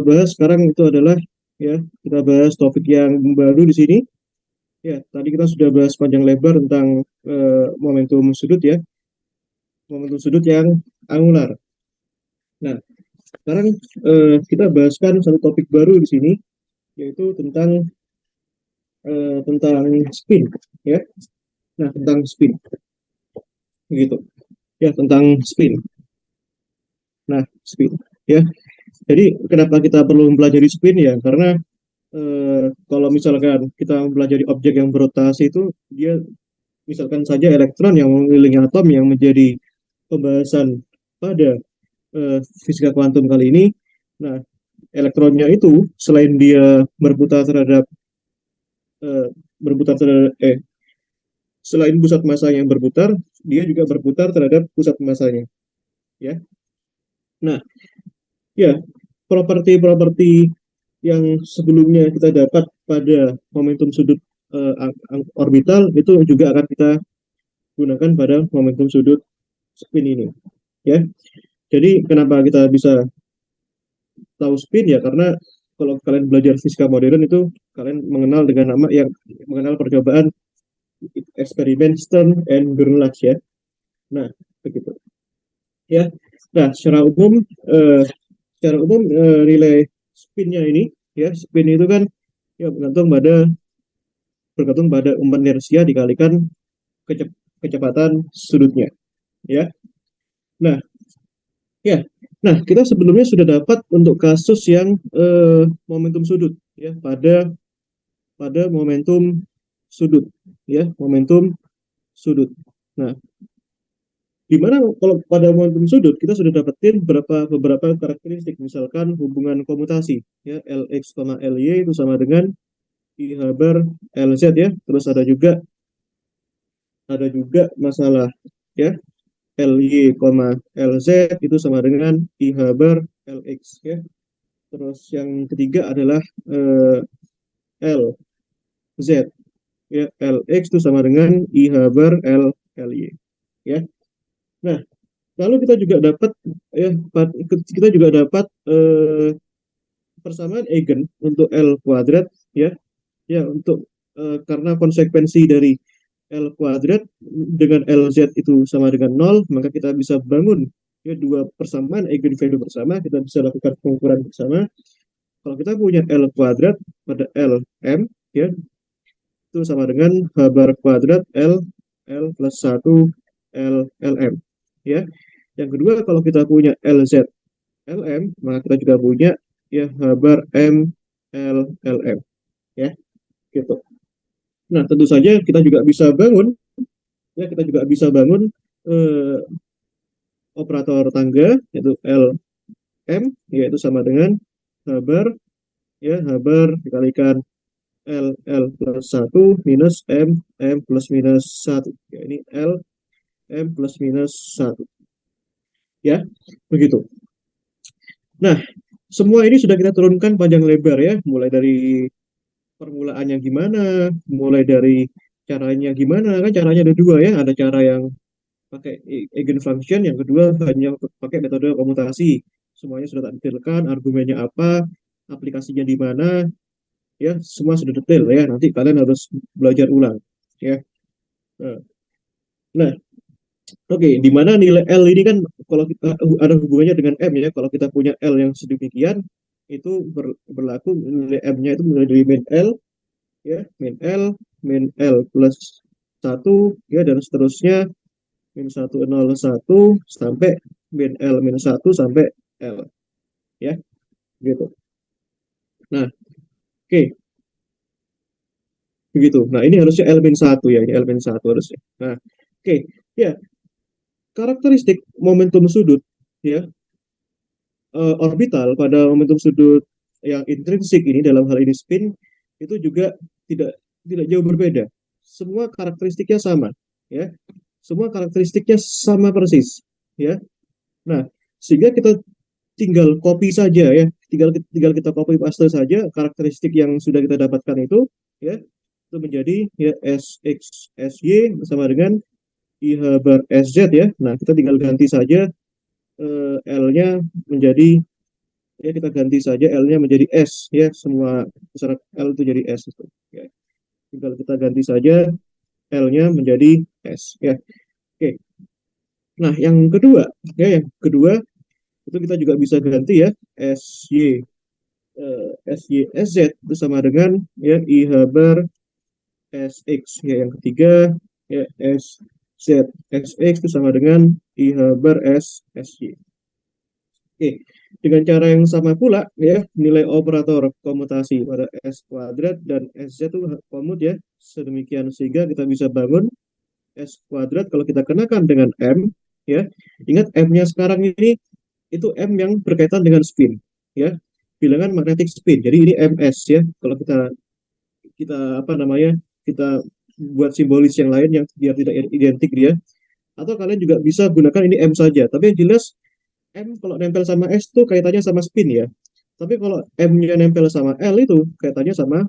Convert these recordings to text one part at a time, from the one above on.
bahas sekarang itu adalah ya kita bahas topik yang baru di sini. Ya, tadi kita sudah bahas panjang lebar tentang momentum sudut ya, momentum sudut yang angular. Nah, sekarang kita bahaskan satu topik baru di sini, yaitu tentang spin ya. Nah, tentang spin gitu. Ya, tentang spin. Nah, spin ya. Jadi kenapa kita perlu mempelajari spin ya? Karena kalau misalkan kita mempelajari objek yang berotasi itu dia misalkan saja elektron yang mengelilingi atom yang menjadi pembahasan pada fisika kuantum kali ini. Nah, elektronnya itu selain dia berputar terhadap eh, berputar terhadap selain pusat massa yang berputar, dia juga berputar terhadap pusat massanya, ya. Nah, ya, properti-properti yang sebelumnya kita dapat pada momentum sudut orbital itu juga akan kita gunakan pada momentum sudut spin ini, ya. Jadi kenapa kita bisa tahu spin ya karena kalau kalian belajar fisika modern itu kalian mengenal dengan nama yang mengenal percobaan eksperimen Stern and Gerlach ya. Nah, begitu. Ya. Nah, nilai spinnya ini ya, spin itu kan ya bergantung pada umpan inersia dikalikan kecepatan sudutnya ya. Nah, ya. Nah, kita sebelumnya sudah dapat untuk kasus yang momentum sudut ya pada momentum sudut ya, momentum sudut. Nah, di mana kalau pada momentum sudut kita sudah dapetin beberapa karakteristik, misalkan hubungan komutasi ya, Lx, Ly itu sama dengan I bar Lz ya. Terus ada juga masalah ya, Ly, Lz itu sama dengan I bar Lx ya. Terus yang ketiga adalah Lz ya, Lx itu sama dengan I bar Ly ya. Nah, lalu kita juga dapat persamaan eigen untuk L kuadrat ya. Ya, karena konsekuensi dari L kuadrat dengan LZ itu sama dengan 0, maka kita bisa bangun ya dua persamaan eigenvalue bersama, kita bisa lakukan pengukuran bersama. Kalau kita punya L kuadrat pada Lm ya, itu sama dengan H bar kuadrat L plus 1 Lm ya. Yang kedua, kalau kita punya Lz Lm, maka kita juga punya ya H bar M Lm ya, gitu. Nah, tentu saja kita juga bisa bangun eh, operator tangga yaitu Lm, yaitu sama dengan H bar ya, H bar dikalikan L plus 1 minus M plus minus 1 ya, ini L M plus minus 1 ya, begitu. Nah, semua ini sudah kita turunkan panjang lebar ya, mulai dari permulaannya gimana, mulai dari caranya gimana. Kan caranya ada dua ya, ada cara yang pakai eigenfunction, yang kedua hanya pakai metode komutasi. Semuanya sudah tak detailkan, argumennya apa, aplikasinya di mana, ya semua sudah detail ya. Nanti kalian harus belajar ulang ya. Nah, nah, oke, di mana nilai L ini kan kalau kita ada hubungannya dengan M ya. Kalau kita punya L yang sedemikian, itu berlaku nilai M-nya itu mulai dari min L ya, min L plus 1 ya, dan seterusnya min 101 sampai min L min 1 sampai L ya, gitu. Nah, oke, begitu. Nah, ini harusnya L min 1 ya, ini L min 1 harusnya. Nah, oke, ya, karakteristik momentum sudut ya, orbital pada momentum sudut yang intrinsik ini, dalam hal ini spin, itu juga tidak tidak jauh berbeda. Semua karakteristiknya sama ya. Semua karakteristiknya sama persis ya. Nah, sehingga kita tinggal copy saja ya, tinggal kita copy paste saja karakteristik yang sudah kita dapatkan itu ya, itu menjadi ya Sx Sy sama dengan IH bar Sz ya. Nah, kita tinggal ganti saja L-nya menjadi ya kita ganti saja L-nya menjadi S ya, semua syarat L itu jadi S itu. Ya. Tinggal kita ganti saja L-nya menjadi S ya. Oke. Nah, yang kedua itu kita juga bisa ganti ya SY SY SZ itu sama dengan ya IH bar SX ya, yang ketiga ya SZ SX itu sama dengan IH bar SY. Oke, dengan cara yang sama pula ya, nilai operator komutasi pada S kuadrat dan SZ itu komut ya, sedemikian sehingga kita bisa bangun S kuadrat kalau kita kenakan dengan M ya. Ingat M-nya sekarang ini itu M yang berkaitan dengan spin ya, bilangan magnetic spin. Jadi ini MS ya. Kalau kita kita apa namanya, kita buat simbolis yang lain yang biar tidak identik dia, atau kalian juga bisa gunakan ini M saja, tapi yang jelas M kalau nempel sama S tuh kaitannya sama spin ya. Tapi kalau M-nya nempel sama L itu kaitannya sama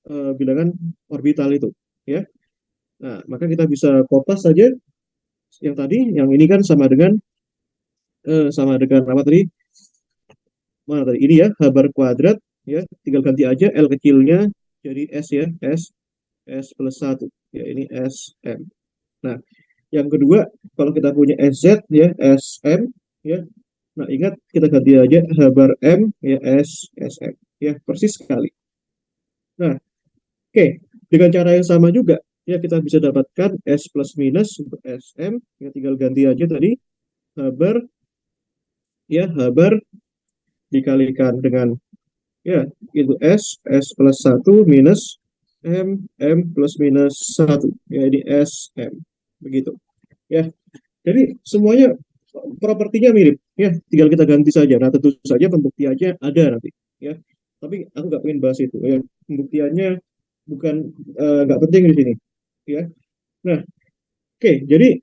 bilangan orbital itu ya. Nah, maka kita bisa kopas saja yang tadi, yang ini kan sama dengan apa tadi? Mana tadi? Ini ya, H bar kuadrat ya, tinggal ganti aja L kecilnya jadi S ya, S plus 1 ya, ini SM. Nah, yang kedua kalau kita punya SZ ya, SM ya. Nah, ingat kita ganti aja H bar M ya, SM ya, persis sekali. Nah, oke, dengan cara yang sama juga ya kita bisa dapatkan S plus minus untuk SM ya, tinggal ganti aja tadi H bar ya, H bar dikalikan dengan ya itu S plus 1 minus M plus minus 1 ya, ini SM begitu ya. Jadi semuanya propertinya mirip ya, tinggal kita ganti saja. Nah, tentu saja pembuktiannya ada nanti ya, tapi aku nggak pengen bahas itu ya, pembuktiannya bukan nggak penting di sini ya. Nah, oke, jadi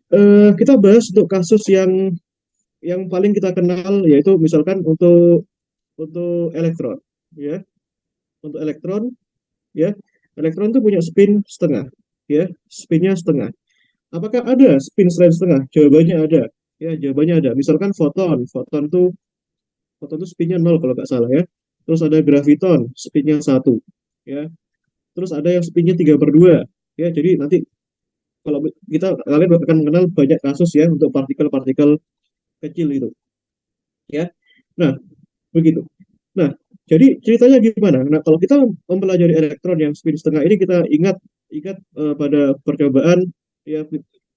kita bahas untuk kasus yang paling kita kenal, yaitu misalkan untuk elektron ya. Untuk elektron ya, elektron itu punya spin setengah ya, spinnya setengah. Apakah ada spin selain setengah? Jawabannya ada ya, jawabannya ada. Misalkan foton tuh spinnya nol kalau nggak salah ya. Terus ada graviton spinnya satu ya. Terus ada yang spinnya 3/2 ya. Jadi nanti kalau kalian akan mengenal banyak kasus ya untuk partikel-partikel kecil itu ya. Nah, begitu. Nah, jadi ceritanya gimana? Nah, kalau kita mempelajari elektron yang spin setengah ini, kita ingat ingat pada percobaan ya,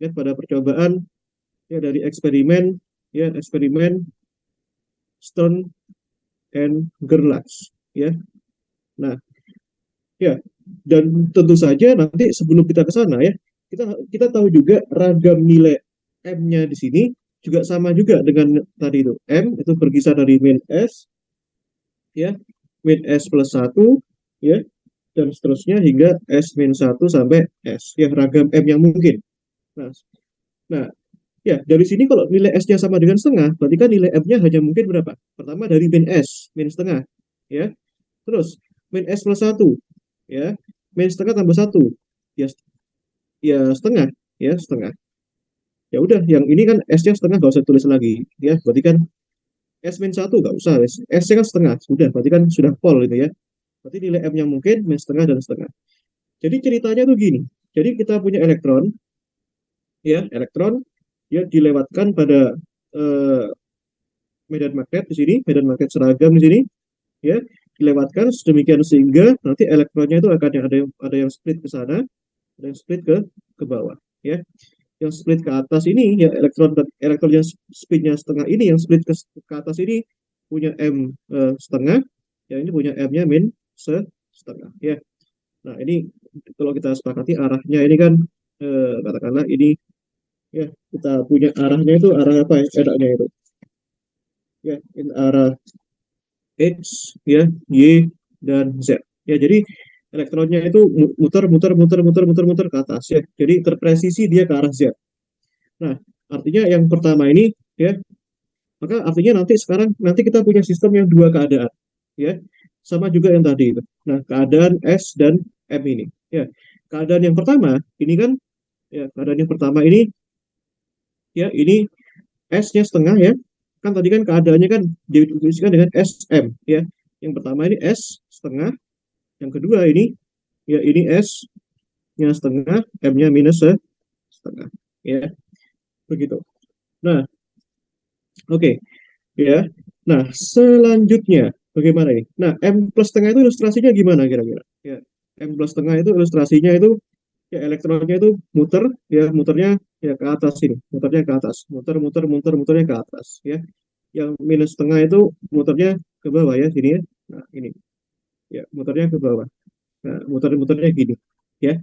ingat pada percobaan ya dari eksperimen ya, eksperimen Stern and Gerlach ya. Nah, ya, dan tentu saja nanti sebelum kita ke sana ya, kita kita tahu juga ragam nilai M-nya di sini juga sama juga dengan tadi itu. M itu berkisar dari min S ya, min S plus 1 ya, dan seterusnya hingga S min 1 sampai S ya, ragam M yang mungkin. Nah, nah ya, dari sini kalau nilai S-nya sama dengan setengah, berarti kan nilai M-nya hanya mungkin berapa? Pertama dari min S, min setengah ya. Terus min S plus 1 ya, min setengah tambah 1 ya, ya setengah ya, setengah. Ya udah, yang ini kan S-nya setengah, nggak usah tulis lagi ya, berarti kan S min 1 nggak usah, S-nya kan setengah, sudah, berarti kan sudah pol itu ya. Berarti nilai M yang mungkin min setengah dan setengah. Jadi ceritanya tuh gini. Jadi kita punya elektron, ya, elektron dia dilewatkan pada eh, medan magnet di sini, medan magnet seragam di sini, ya, dilewatkan sedemikian sehingga nanti elektronnya itu akan ada yang split ke sana, ada yang split ke bawah, ya. Yang split ke atas ini ya, elektron yang spinnya setengah ini, yang split ke atas ini punya M setengah, yang ini punya M-nya min setengah, ya. Nah, ini kalau kita sepakati arahnya ini kan katakanlah ini ya, kita punya arahnya itu arah apa ya, enaknya itu ya, ini arah X ya, Y dan Z ya. Jadi elektronnya itu muter muter muter muter muter muter ke atas ya, jadi terpresisi dia ke arah Z. Nah, artinya yang pertama ini ya, maka artinya nanti kita punya sistem yang dua keadaan ya, sama juga yang tadi itu. Nah, keadaan S dan M ini ya, keadaan yang pertama ini kan ya, keadaan yang pertama ini ya, ini S-nya setengah ya, kan tadi kan keadaannya kan dituliskan dengan SM ya. Yang pertama ini S setengah, yang kedua ini ya ini S nya setengah, M-nya minus setengah ya. Begitu. Nah, oke ya. Nah, selanjutnya bagaimana ini? Nah, M plus setengah itu ilustrasinya gimana kira-kira? Ya, M plus setengah itu ilustrasinya itu ya elektronnya itu muter ya, muternya ya ke atas ini, muternya ke atas, muter muter muter muternya ke atas ya. Yang minus setengah itu muternya ke bawah ya, sini ya. Nah, ini ya muternya ke bawah. Nah, muter-muternya gini ya.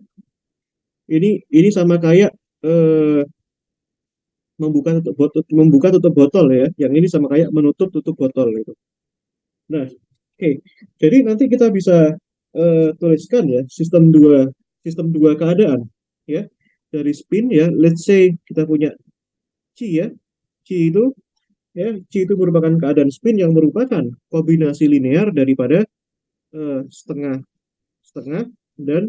Ini sama kayak eh, membuka tutup botol ya. Yang ini sama kayak menutup tutup botol gitu. Nah, oke. Jadi nanti kita bisa tuliskan ya sistem dua keadaan ya. Dari spin ya, let's say kita punya C ya. C itu C itu merupakan keadaan spin yang merupakan kombinasi linear daripada setengah setengah dan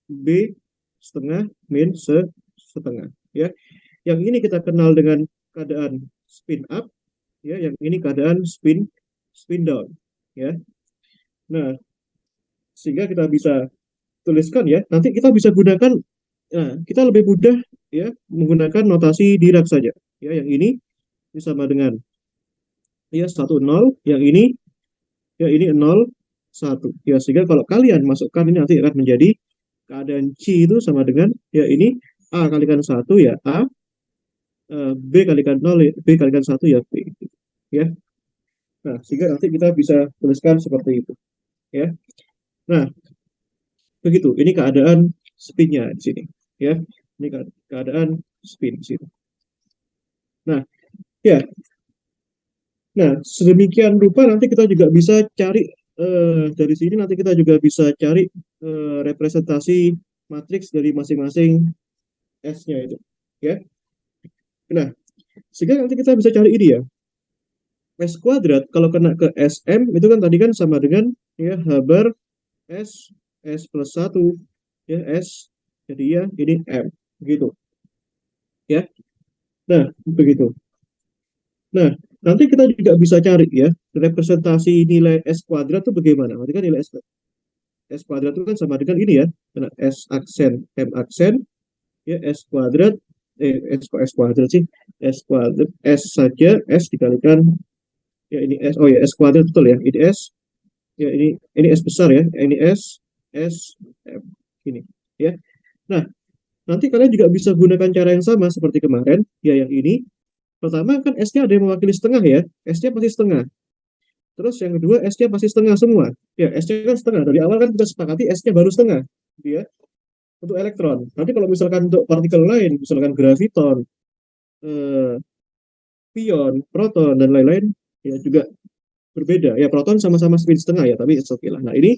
B setengah min setengah ya. Yang ini kita kenal dengan keadaan spin up ya, yang ini keadaan spin spin down ya. Nah, sehingga kita bisa tuliskan ya. Nanti kita bisa gunakan, nah, kita lebih mudah ya menggunakan notasi Dirac saja. Ya, yang ini sama dengan ya 1 0, yang ini ya ini 0 1. Ya, sehingga kalau kalian masukkan ini nanti akan menjadi keadaan C itu sama dengan ya ini A kalikan 1 ya A, B kalikan 0 ya B kalikan 1 ya B. Ya. Nah, sehingga nanti kita bisa tuliskan seperti itu. Ya. Nah, begitu. Ini keadaan spinnya di sini. Ya. Ini keadaan spin di sini. Nah, ya. Nah, sedemikian rupa nanti kita juga bisa cari dari sini nanti kita juga bisa cari representasi matriks dari masing-masing S-nya itu. Ya. Nah, sehingga nanti kita bisa cari ini ya. S kuadrat kalau kena ke SM itu kan tadi kan sama dengan ya H bar S S plus 1 ya S, jadi ya ini M begitu ya. Nah, begitu. Nah, nanti kita juga bisa cari ya representasi nilai S kuadrat itu bagaimana. Nanti kan nilai S kuadrat itu kan sama dengan ini ya, karena S aksen M aksen ya S kuadrat S kuadrat sih S kuadrat S saja S dikalikan ya ini S, oh ya S kuadrat betul ya, ini S ya ini S besar ya, ini S S M ini ya. Nah, nanti kalian juga bisa gunakan cara yang sama seperti kemarin ya, yang ini pertama kan S-nya ada yang mewakili setengah ya, S-nya pasti setengah. Terus yang kedua S-nya pasti setengah semua. Ya, S-nya kan setengah. Dari awal kan kita sepakati S-nya baru setengah. Ya, untuk elektron. Nanti kalau misalkan untuk partikel lain, misalkan graviton, eh, pion, proton, dan lain-lain, ya juga berbeda. Ya, proton sama-sama spin setengah ya, tapi oke lah. Nah, ini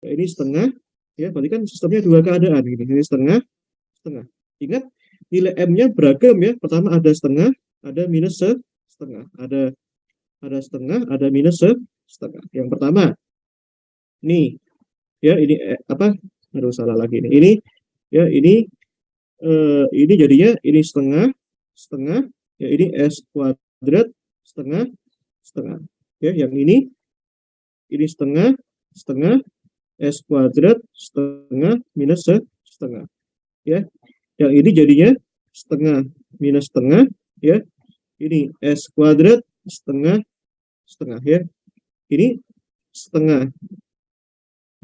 ya ini setengah, ya berarti kan sistemnya dua keadaan. Ini setengah, setengah. Ingat, nilai M-nya beragam ya. Pertama ada setengah, ada minus setengah. Ada setengah, ada minus setengah. Yang pertama, nih, ya ini apa? Aduh, salah lagi nih. Ini, ya ini jadinya ini setengah, setengah. Ya ini S kuadrat setengah, setengah. Ya, yang ini setengah, setengah. S kuadrat setengah minus setengah. Ya, yang ini jadinya setengah minus setengah. Ya, ini S kuadrat setengah, setengah ya. Ini setengah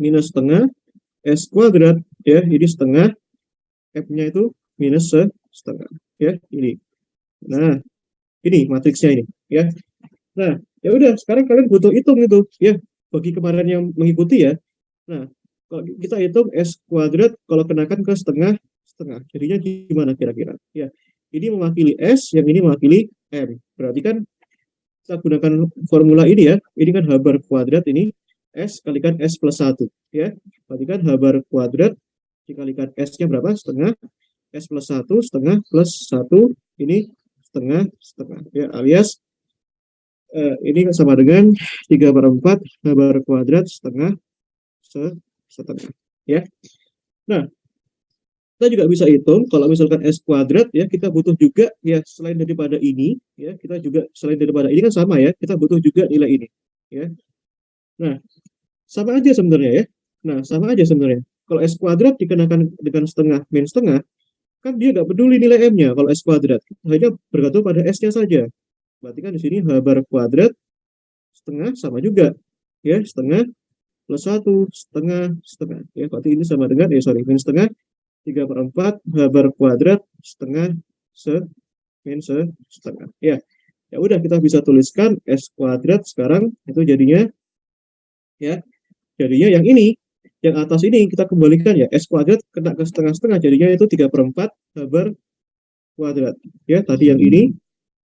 minus setengah S kuadrat ya, ini setengah F-nya itu minus setengah ya, ini. Nah, ini matriksnya ini ya. Nah, ya udah sekarang kalian butuh hitung itu ya, bagi kemarin yang mengikuti ya. Nah, kalau kita hitung S kuadrat kalau kenakan ke setengah, setengah jadinya gimana kira-kira ya. Ini mewakili S, yang ini mewakili M, berarti kan kita gunakan formula ini ya. Ini kan H bar kuadrat, ini S kalikan S plus 1 ya. Berarti kan H bar kuadrat dikalikan S-nya berapa? Setengah. S plus 1 setengah plus 1 ini setengah, setengah ya, alias ini sama dengan 3/4 H bar kuadrat setengah setengah ya. Nah, kita juga bisa hitung kalau misalkan S kuadrat ya, kita butuh juga ya selain daripada ini ya, kita juga selain daripada ini kan sama ya, kita butuh juga nilai ini ya. Nah, sama aja sebenarnya ya. Nah, sama aja sebenarnya. Kalau S kuadrat dikenakan dengan setengah min setengah, kan dia nggak peduli nilai M-nya kalau S kuadrat. Hanya bergantung pada S-nya saja. Berarti kan di sini H bar kuadrat setengah sama juga. Ya, setengah plus satu, setengah, setengah. Ya, berarti ini sama dengan, min setengah, 3/4, H bar kuadrat, setengah, min setengah. Ya udah kita bisa tuliskan S kuadrat sekarang, itu jadinya, ya, jadinya yang ini, yang atas ini kita kembalikan ya, S kuadrat kena ke setengah-setengah, jadinya itu 3/4 H bar kuadrat. Ya, tadi yang ini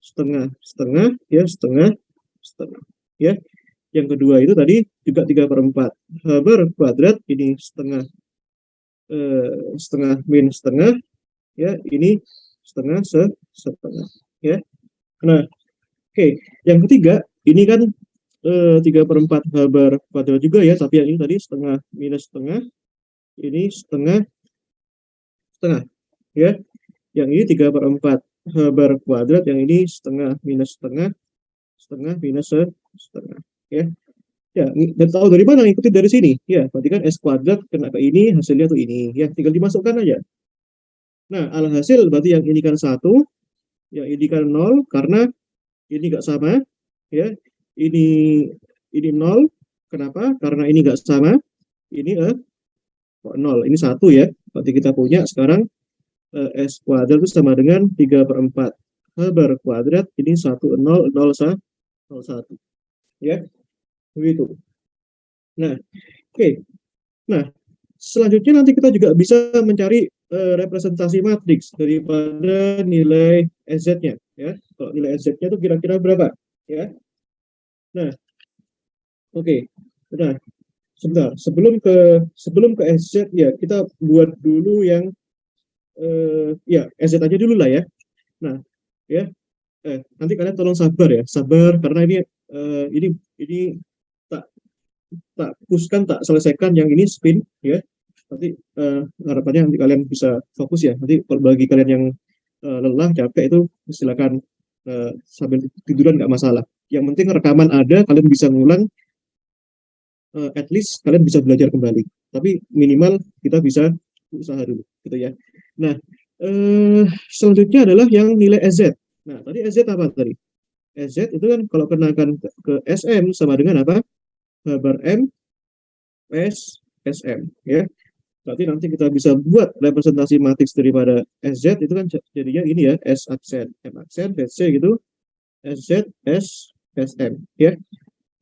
setengah-setengah, ya, setengah-setengah. Ya, yang kedua itu tadi juga 3/4 H bar kuadrat, ini setengah, setengah min setengah, ya, ini setengah setengah. Ya, nah, oke, yang ketiga ini kan 3/4 H bar kuadrat juga ya, tapi yang ini tadi setengah minus setengah, ini setengah setengah ya, yang ini 3/4 H bar kuadrat, yang ini setengah minus setengah, setengah minus setengah ya. Ya, dan tahu dari mana, ngikutin dari sini ya, berarti kan S kuadrat kena ke ini, hasilnya tuh ini ya, tinggal dimasukkan aja. Nah, alhasil berarti yang ini kan 1, yang ini kan 0, karena ini nggak sama ya, ini nol. Kenapa? Karena ini nggak sama, ini 0, ini 1 ya, berarti kita punya sekarang S kuadrat itu sama dengan 3/4 H bar kuadrat, ini 1, 0, 0, 1 ya, begitu. Nah, oke. Nah, selanjutnya nanti kita juga bisa mencari representasi matriks daripada nilai SZ-nya ya. Kalau nilai SZ-nya itu kira-kira berapa ya. Nah, oke. Nah, sebentar, sebelum ke SZ ya, kita buat dulu yang ya SZ aja dulu lah ya. Nah, ya, nanti kalian tolong sabar ya, sabar, karena ini tak tak puskan, tak selesaikan yang ini spin ya. Nanti harapannya nanti kalian bisa fokus ya. Nanti kalau bagi kalian yang lelah, capek, itu silakan sambil tiduran nggak masalah. Yang penting rekaman ada, kalian bisa ngulang, at least kalian bisa belajar kembali. Tapi minimal kita bisa usaha dulu, gitu ya. Nah, selanjutnya adalah yang nilai SZ. Nah, tadi SZ apa tadi? SZ itu kan kalau kenakan ke SM sama dengan apa? H bar M S SM ya. Berarti nanti kita bisa buat representasi matriks daripada SZ itu kan jadinya ini ya, S aksen, M aksen, BC gitu, SZ, S, SM ya.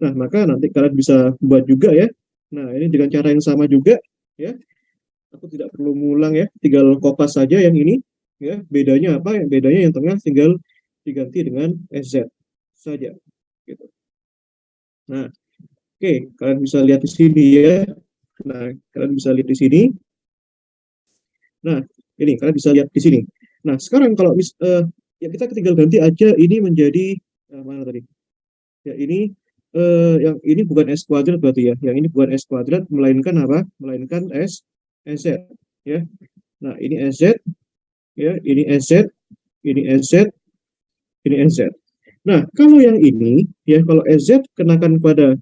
Nah, maka nanti kalian bisa buat juga ya. Nah, ini dengan cara yang sama juga ya. Aku tidak perlu ngulang ya, tinggal kopas saja yang ini ya. Bedanya apa? Yang bedanya yang tengah tinggal diganti dengan SZ saja gitu. Nah, oke, kalian bisa lihat di sini ya. Nah, kalian bisa lihat di sini. Nah, ini kalian bisa lihat di sini. Nah, sekarang kalau ya kita tinggal ganti aja ini menjadi mana tadi? Ya ini yang ini bukan S kuadrat berarti ya. Yang ini bukan S kuadrat, melainkan apa? Melainkan SZ ya. Nah, ini SZ ya, ini SZ, ini SZ, ini SZ. Nah, kalau yang ini ya, kalau SZ kenakan pada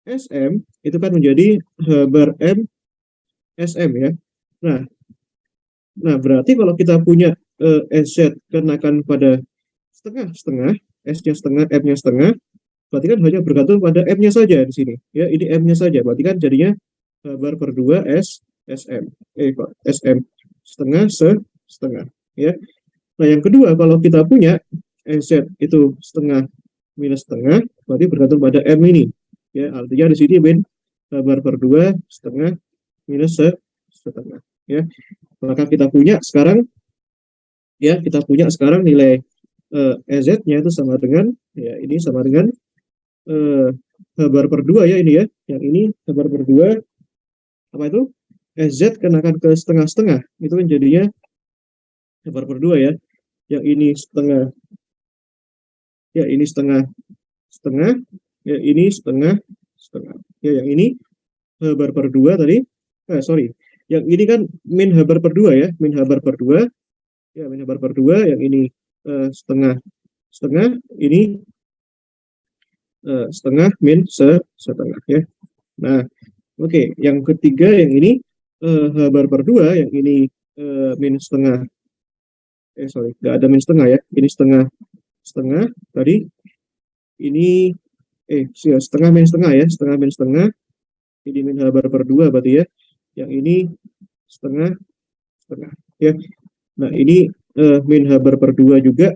SM itu kan menjadi H bar M SM ya. Nah, berarti kalau kita punya SZ kenakan pada setengah-setengah, S-nya setengah, M-nya setengah, berarti kan hanya bergantung pada M-nya saja di sini. Ya, ini M-nya saja. Berarti kan jadinya bar per 2 SM. SM setengah setengah. Ya. Nah, yang kedua, kalau kita punya SZ itu setengah minus setengah, berarti bergantung pada M ini. Ya, artinya di sini bar per 2 setengah minus setengah. Ya. Maka kita punya sekarang nilai EZ-nya itu sama dengan ya, ini sama dengan H bar per 2 ya, ini ya. Yang ini H bar per 2 apa itu? EZ kenakan ke setengah-setengah. Itu kan jadinya H bar per 2 ya. Yang ini setengah, ya ini setengah, ya ini setengah. Ya, yang ini H bar per 2 tadi. Sorry. Yang ini kan min Habar per 2 ya, min Habar per 2. Ya, min Habar per 2, yang ini setengah, setengah, ini setengah min setengah ya. Nah, oke, yang ketiga yang ini Habar per 2, yang ini min setengah, sorry, nggak ada min setengah ya, ini setengah, setengah, tadi, ini, setengah min setengah ya, setengah min setengah, ini min Habar per 2 berarti ya, yang ini setengah, setengah ya. Nah, ini min Habar per 2 juga.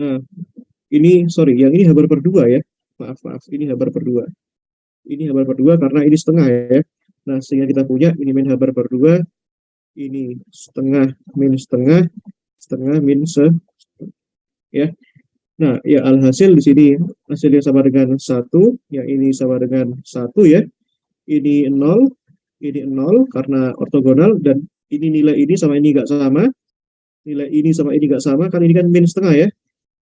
Nah, ini, sorry, yang ini Habar per 2 ya, maaf, ini Habar per 2. Ini Habar per 2 karena ini setengah ya. Nah, sehingga kita punya ini min Habar per 2, ini setengah min setengah, setengah min ya. Nah, ya alhasil di sini hasilnya sama dengan 1, yang ini sama dengan 1 ya. Ini 0, ini 0 karena ortogonal, dan ini nilai ini sama ini nggak sama. Nilai ini sama ini nggak sama, kan ini kan min setengah ya.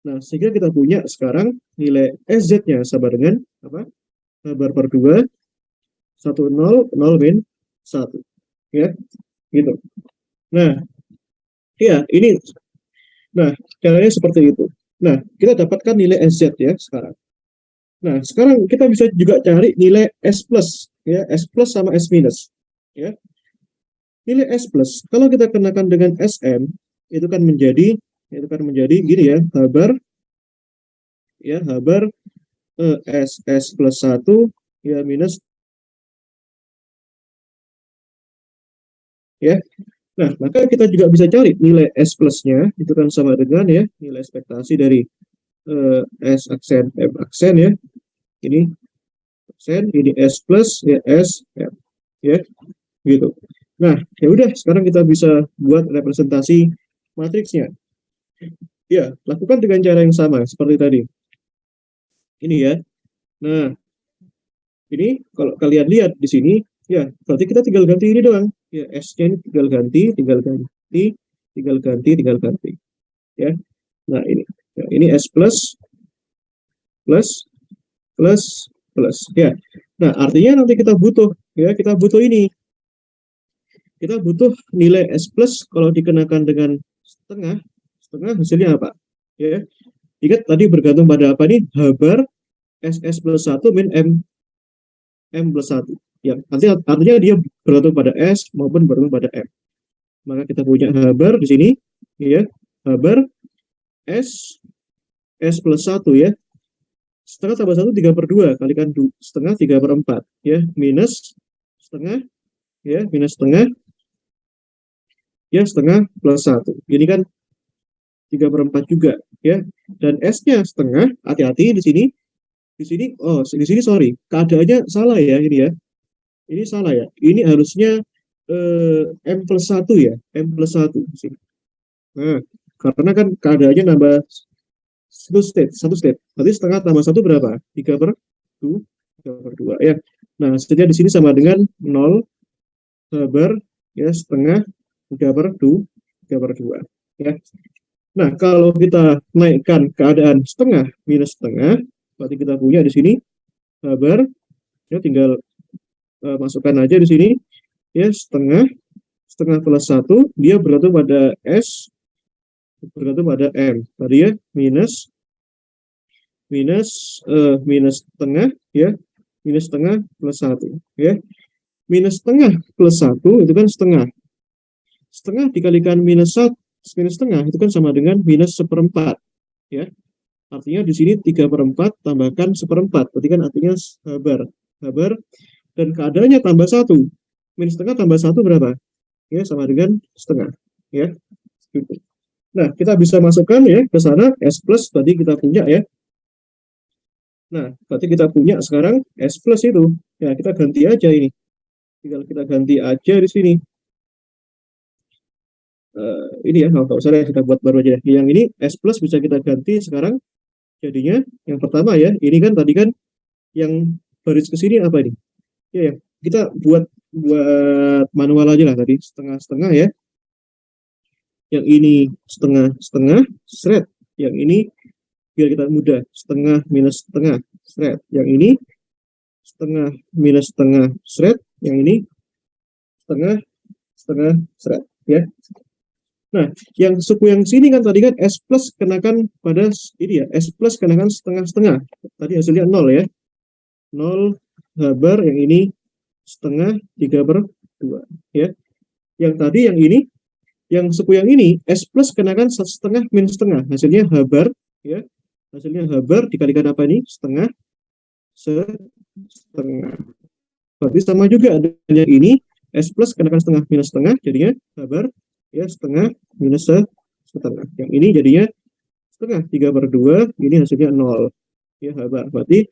Nah, sehingga kita punya sekarang nilai SZ-nya sama dengan apa? Habar per 2, 1, 0, 0 min 1. Ya, gitu. Nah, ya, ini, nah, caranya seperti itu. Nah, kita dapatkan nilai SZ ya sekarang. Nah, sekarang kita bisa juga cari nilai S plus, ya, S plus sama S minus. Ya. Nilai S plus, kalau kita kenakan dengan SM, itu kan menjadi gini ya, Habar, ya, Habar S plus 1 ya minus ya. Nah, maka kita juga bisa cari nilai S plusnya, itu kan sama dengan ya nilai ekspektasi dari S aksen M aksen ya. Ini aksen, ini S plus ya S M ya, gitu. Nah, ya udah, sekarang kita bisa buat representasi matriksnya. Ya, lakukan dengan cara yang sama seperti tadi. Ini ya. Nah, ini kalau kalian lihat di sini, ya, berarti kita tinggal ganti ini doang. Ya, S-nya ini tinggal ganti, tinggal ganti. Ya. Nah, ini. Ya, ini S plus, plus, plus, plus. Ya. Nah, artinya nanti kita butuh, ya, kita butuh ini. Kita butuh nilai S plus kalau dikenakan dengan setengah, setengah hasilnya apa? Ya. Ingat tadi bergantung pada apa nih? Habar SS plus 1 min M plus 1. Ya, artinya dia bergantung pada S maupun bergantung pada M. Maka kita punya Habar di sini, ya, Habar S plus 1 ya. Setengah tambah 1 3 per 2 kalikan setengah 3 per 4 ya, minus setengah ya, minus setengah ya, setengah plus 1. Ini kan 3 per 4 juga ya. Dan S-nya setengah, hati-hati di sini. Di sini sorry, keadaannya salah ya ini ya. Ini salah ya. Ini harusnya M plus 1 ya, M plus 1. Nah, karena kan keadaannya nambah satu state. Berarti setengah tambah 1 berapa? 3 per 2, 3 per 2 ya. Nah, hasilnya di sini sama dengan 0 Habar ya, setengah 3 per 2, 3 per 2 ya. Nah, kalau kita naikkan keadaan setengah minus setengah, berarti kita punya di sini Habar ya, tinggal masukkan aja di sini ya, setengah plus 1, dia bergantung pada S, bergantung pada M tadi ya, minus setengah ya, minus setengah plus 1 ya. Minus setengah plus 1 itu kan setengah dikalikan minus setengah itu kan sama dengan minus seperempat ya. Artinya di sini 3 per 4 tambahkan seperempat, berarti kan artinya Habar, dan keadaannya tambah 1, minus setengah tambah 1 berapa? Ya, sama dengan setengah ya. Nah, kita bisa masukkan ya ke sana S plus tadi kita punya ya. Nah, berarti kita punya sekarang S plus itu. Ya, kita ganti aja ini. Tinggal kita ganti aja di sini. Ini ya, nggak usah ya, kita buat baru aja. Yang ini S plus bisa kita ganti sekarang. Jadinya yang pertama ya, ini kan tadi kan yang baris ke sini apa ini? Ya, kita buat manual aja lah tadi, setengah-setengah ya. Yang ini setengah-setengah, seret. Yang ini biar kita mudah, setengah minus setengah, seret. Yang ini setengah minus setengah, seret. Yang ini setengah, setengah, seret, ya. Nah, yang suku yang sini kan tadi kan S plus kenakan pada ini ya, S plus kenakan setengah-setengah. Tadi hasilnya 0 ya. 0 H bar, yang ini setengah 3/2 ya. Yang tadi yang ini, yang suku yang ini S plus kenakan setengah minus setengah, hasilnya H bar ya. Hasilnya H bar dikalikan apa ini? Setengah setengah. Berarti sama juga adanya ini S plus kenakan setengah minus setengah, jadinya H bar ya setengah minus setengah. Yang ini jadinya setengah 3/2, ini hasilnya 0 ya H bar. Berarti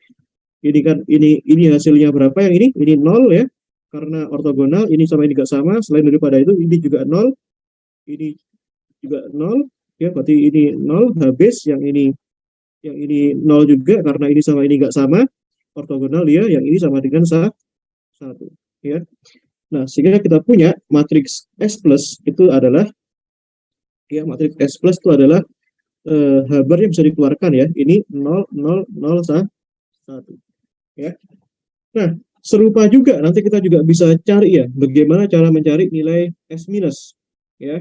ini kan ini hasilnya berapa, yang ini 0 ya, karena ortogonal, ini sama ini enggak sama. Selain daripada itu, ini juga 0, ini juga 0 ya, berarti ini 0 habis, yang ini 0 juga karena ini sama ini enggak sama ortogonal ya, yang ini sama dengan 1 ya. Nah, sehingga kita punya matriks S plus itu adalah ya, matriks S plus itu adalah H bar yang bisa dikeluarkan ya, ini 0 0 0 1 ya. Nah, serupa juga nanti kita juga bisa cari ya, bagaimana cara mencari nilai S minus ya.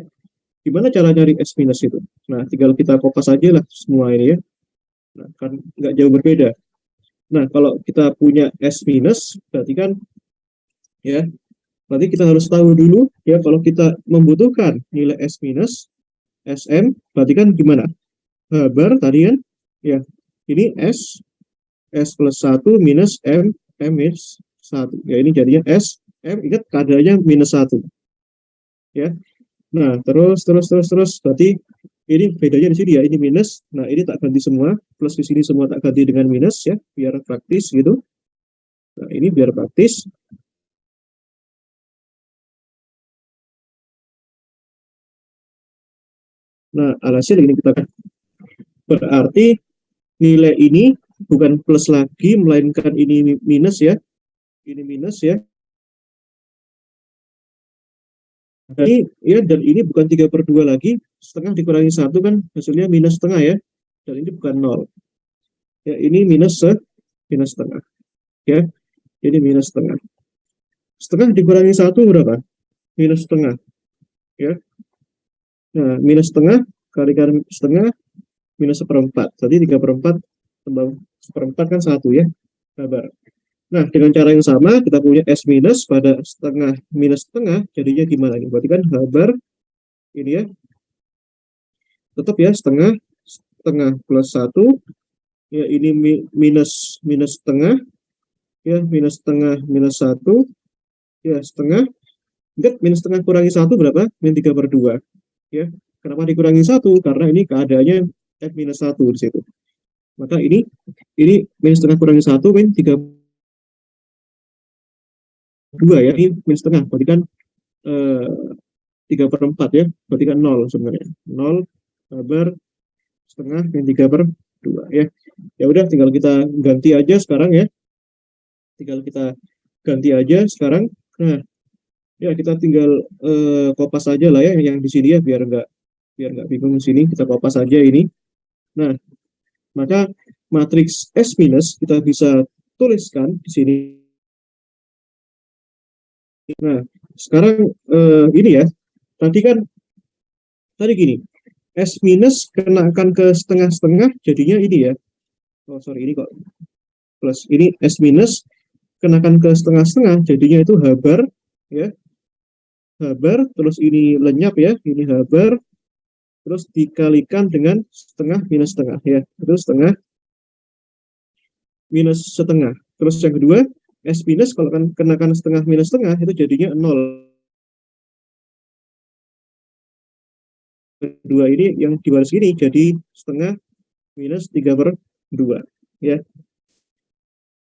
Gimana cara cari S minus itu? Nah, tinggal kita kopas aja lah semua ini ya. Nah, kan nggak jauh berbeda. Nah, kalau kita punya S minus, berarti kan ya, berarti kita harus tahu dulu ya, kalau kita membutuhkan nilai S minus, SM, berarti kan gimana? H bar tadi kan, ya, ini S plus 1 minus M minus 1. Ya, ini jadinya S, M, ingat kadarnya minus 1. Ya. Nah, terus. Berarti ini bedanya di sini ya, ini minus. Nah, ini tak ganti semua, plus di sini semua tak ganti dengan minus ya, biar praktis gitu. Nah, ini biar praktis. Nah, alhasil ini kita berarti nilai ini bukan plus lagi, melainkan ini minus ya. Ini minus ya. Ini ya, dan ini bukan 3/2 lagi, setengah dikurangi 1 kan hasilnya minus setengah ya. Dan ini bukan 0. Ya, ini minus setengah. Ya, ini minus setengah. Setengah dikurangi 1 berapa? Minus setengah. Ya. Nah, minus setengah kalikan setengah minus 1/4. Tadi 3/4 tambah 1/4 kan 1 ya. Kabar. Nah, dengan cara yang sama kita punya S minus pada setengah minus setengah, jadinya gimana nih? Berarti kan H bar ini ya, tetap ya setengah plus 1 ya, ini minus setengah ya, minus setengah minus 1 ya, setengah. Ingat, minus setengah kurangi 1 berapa? Min 3/2 ya. Kenapa dikurangi 1? Karena ini keadaannya F minus 1 di situ. Maka ini minus setengah kurangi 1 min 3/2 ya, ini minus setengah, berarti kan 3/4 ya, berarti kan 0 sebenarnya. 0 kabar setengah min 3/2 ya. Ya udah, tinggal kita ganti aja sekarang ya. Tinggal kita ganti aja sekarang. Nah, ya kita tinggal kopas aja lah ya yang di sini ya, biar nggak bingung di sini, kita kopas aja ini. Nah, maka matriks S minus kita bisa tuliskan di sini. Nah, sekarang ini ya, tadi gini, S minus kenakan ke setengah-setengah, jadinya ini ya. Oh sorry, ini kok plus. Ini S minus kenakan ke setengah-setengah, jadinya itu H bar ya. H bar, terus ini lenyap ya, ini H bar, terus dikalikan dengan setengah minus setengah ya, itu setengah minus setengah. Terus yang kedua, S minus kalau kan kenakan setengah minus setengah, itu jadinya 0. Kedua ini yang di baris ini jadi setengah minus 3/2 ya.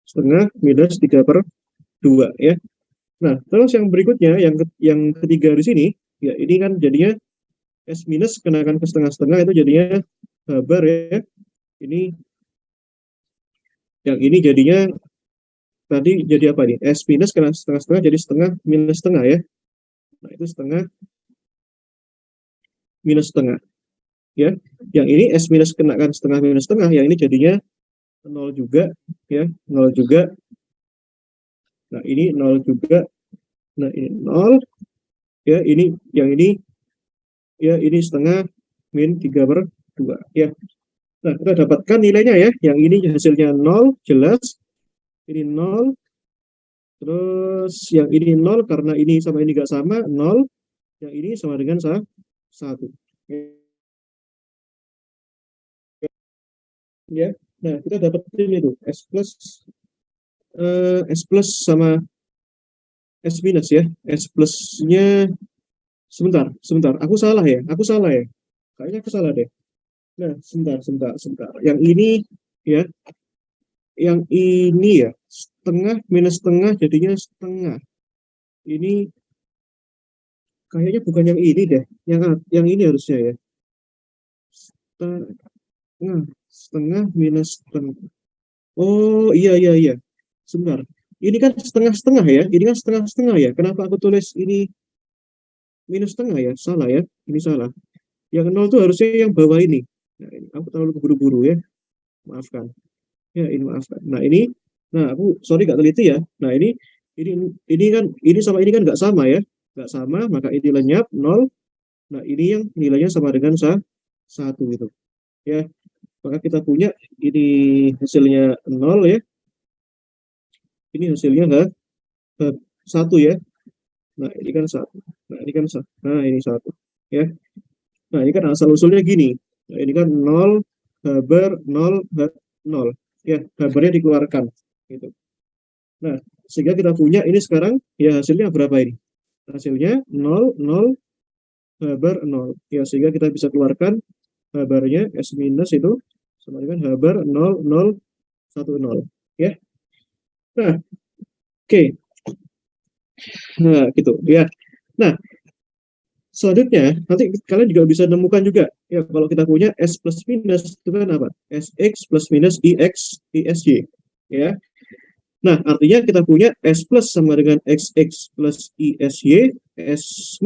Setengah minus 3/2 ya. Nah, terus yang berikutnya, yang ketiga di sini, ya ini kan jadinya S minus kenakan ke setengah-setengah, itu jadinya H bar ya. Ini, yang ini jadinya tadi jadi apa nih? S minus kena setengah-setengah jadi setengah minus setengah ya. Nah, itu setengah minus setengah ya. Yang ini S minus kenakan setengah minus setengah, yang ini jadinya 0 juga ya, 0 juga. Nah, ini 0 juga. Nah, ini 0, ya, ini, yang ini, ya, ini setengah min 3/2, ya. Nah, kita dapatkan nilainya ya, yang ini hasilnya 0, jelas, ini 0, terus yang ini 0, karena ini sama ini nggak sama, 0, yang ini sama dengan 1. Ya, nah, kita dapetin itu, S plus sama S minus ya, S plusnya, sebentar, aku salah ya, kayaknya aku salah deh. Nah, sebentar. Ya, yang ini ya, setengah minus setengah jadinya setengah. Ini kayaknya bukan yang ini deh, yang ini harusnya ya. Setengah, setengah minus setengah. Oh, iya. Sebentar. Ini kan setengah-setengah ya. Ini kan setengah-setengah ya. Kenapa aku tulis ini minus setengah ya? Salah ya. Ini salah. Yang nol itu harusnya yang bawah ini. Nah, ini aku terlalu keburu-buru ya. Maafkan. Ya, ini maafkan. Nah, aku sorry gak teliti ya. Nah, ini kan, ini sama ini kan nggak sama ya. Nggak sama, maka ini lenyap, nol. Nah, ini yang nilainya sama dengan 1 gitu. Ya, maka kita punya ini hasilnya nol ya. Ini hasilnya ke 1 ya. Nah, ini kan 1. Nah, ini kan 1. Nah, ini 1. Ya. Nah, ini kan asal usulnya gini. Nah, ini kan 0, habar, 0, 0. Ya, habarnya dikeluarkan. Gitu. Nah, sehingga kita punya ini sekarang, ya hasilnya berapa ini? Hasilnya 0, 0, habar 0. Ya, sehingga kita bisa keluarkan habarnya S minus itu sama dengan habar 0, 0, 1, 0. Ya. Nah, oke. Nah, gitu. Ya. Nah, selanjutnya, nanti kalian juga bisa menemukan juga, ya, kalau kita punya S plus minus, itu kan apa? SX plus minus IX, ISY. Ya. Nah, artinya kita punya S plus sama dengan XX plus ISY, S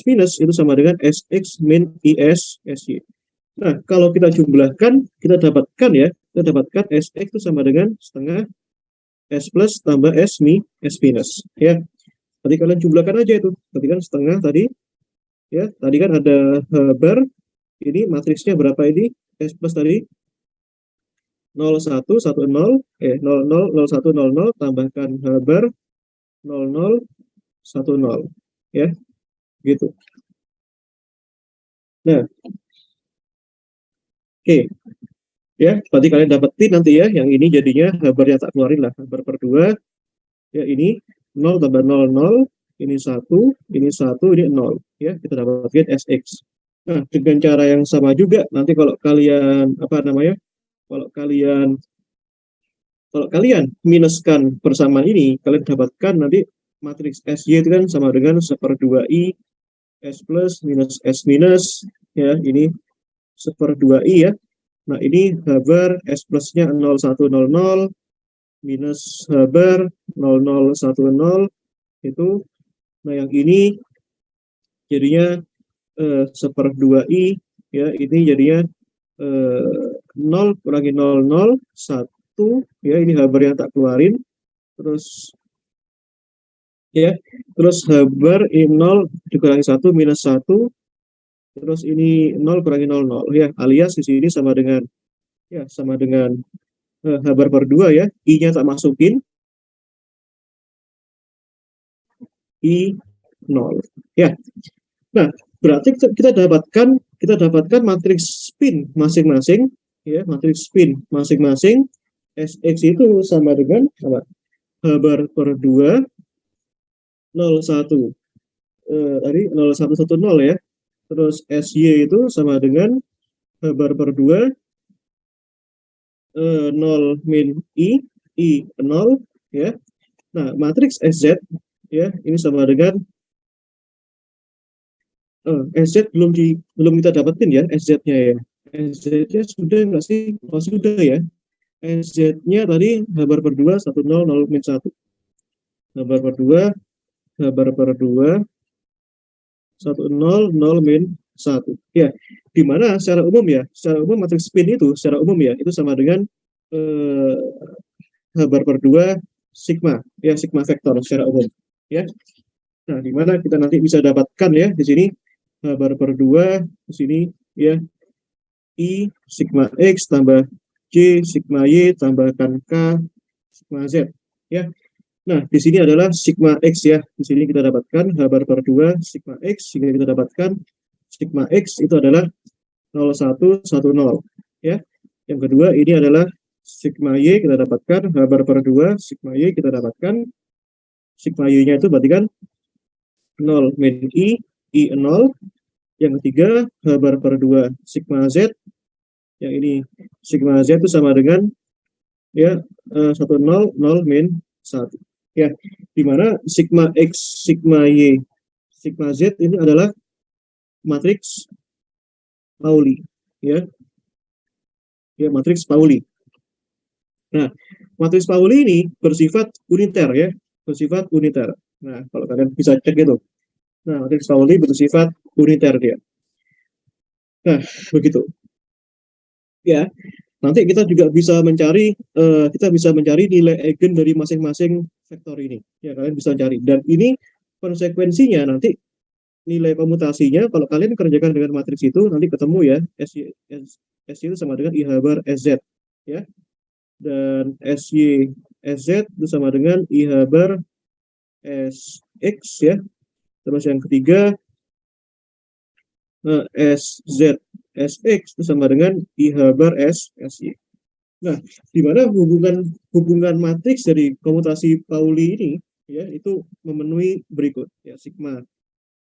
minus itu sama dengan SX min IS, SY. Nah, kalau kita jumlahkan, kita dapatkan SX itu sama dengan setengah S plus tambah S minus. Ya, tadi kalian jumlahkan aja itu. Tadi kan setengah tadi, ya, tadi kan ada habar, ini matriksnya berapa ini? S plus tadi 0110, 000100 tambahkan habar 0010, ya, gitu. Nah, oke, ya, berarti kalian dapetin nanti ya, yang ini jadinya habarnya tak keluarin lah, habar per 2, ya, ini 0 tambah 00, ini 1, ini 0, ya, kita dapatkan SX. Nah, dengan cara yang sama juga, nanti kalau kalian, apa namanya, kalau kalian kalau kalian minuskan persamaan ini, kalian dapatkan nanti matriks SY itu kan sama dengan 1/2I S plus minus S minus, ya, ini 1/2I ya. Nah, ini habar S plusnya 0100 minus habar 0010 itu. Nah, yang ini jadinya 1/2I, ya, ini jadinya 0 kurangi 00 1, ya, ini habar yang tak keluarin, terus, ya, terus habar ini 0 dikurangi 1 minus 1, terus ini 0 kurangi 00, ya, alias di sini sama dengan, ya, sama dengan habar per 2 ya, I-nya tak masukin, I 0, ya. Nah, berarti kita dapatkan matriks spin masing-masing, ya, matriks spin masing-masing. SX itu sama dengan apa? Habar per 2 01 tadi 0110 ya. Terus SY itu sama dengan habar per 2 0 min I 0, ya. Nah, matriks SZ, ya, ini sama dengan SZ belum kita dapetin ya, SZ-nya ya. SZ-nya sudah nggak sih? Oh, sudah ya. SZ-nya tadi habar per 2 1 0 0 min 1. Habar per 2 habar per 2 1 0 0 min 1. Ya, di mana secara umum ya, secara umum matriks spin itu secara umum ya, itu sama dengan habar per 2 sigma, ya, sigma vektor secara umum. ya. Nah, di mana kita nanti bisa dapatkan ya di sini H bar per 2 di sini ya I sigma X tambah J sigma Y tambahkan K sigma Z ya. Nah, di sini adalah sigma X ya. Di sini kita dapatkan H bar per 2 sigma X, sehingga kita dapatkan sigma X itu adalah 0110 ya. Yang kedua ini adalah sigma Y, kita dapatkan H bar per 2 sigma Y, kita dapatkan sigma Y-nya itu berarti kan 0 min I 0. Yang ketiga H bar per 2 sigma Z, yang ini sigma Z itu sama dengan ya 10 0 min 1 ya, dimana sigma X sigma Y sigma Z ini adalah matriks Pauli ya, ya matriks Pauli. Nah, matriks Pauli ini bersifat uniter ya, bersifat uniter. Nah, kalau kalian bisa cek itu. Nah, matriks Pauli bersifat uniter dia. Nah, begitu. Ya, nanti kita juga bisa mencari nilai eigen dari masing-masing vektor ini. Ya, kalian bisa cari. Dan ini konsekuensinya nanti nilai komutasinya kalau kalian kerjakan dengan matriks itu nanti ketemu ya S itu sama dengan I H bar SZ ya. Dan SY SZ itu sama dengan I H bar SX ya. Terus yang ketiga SZ SX itu sama dengan I H bar SY. Nah, di mana hubungan matriks dari komutasi Pauli ini ya itu memenuhi berikut ya, sigma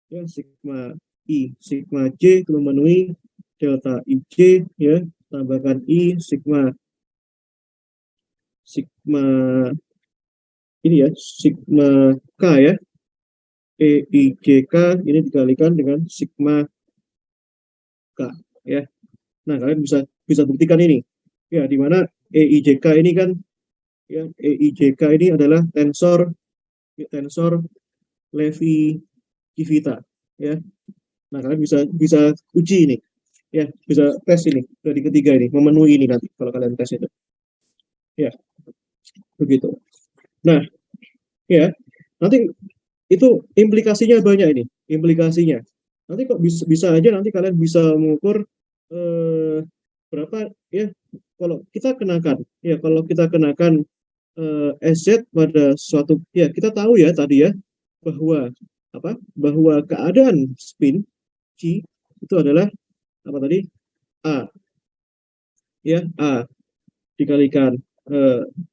ya sigma I sigma J itu memenuhi delta IJ ya, tambahkan I sigma ini ya sigma K ya, EIJK ini dikalikan dengan sigma K ya. Nah, kalian bisa buktikan ini ya, di mana EIJK ini kan ya, EIJK ini adalah tensor Levi Civita ya. Nah, kalian bisa uji ini ya, bisa tes ini dari ketiga ini memenuhi ini nanti kalau kalian tes itu ya, begitu. Nah ya, nanti itu implikasinya banyak ini, implikasinya nanti kok bisa aja nanti kalian bisa mengukur berapa ya kalau kita kenakan ya, kalau kita kenakan SZ pada suatu ya, kita tahu ya tadi ya bahwa bahwa keadaan spin Q itu adalah apa tadi, A ya, A dikalikan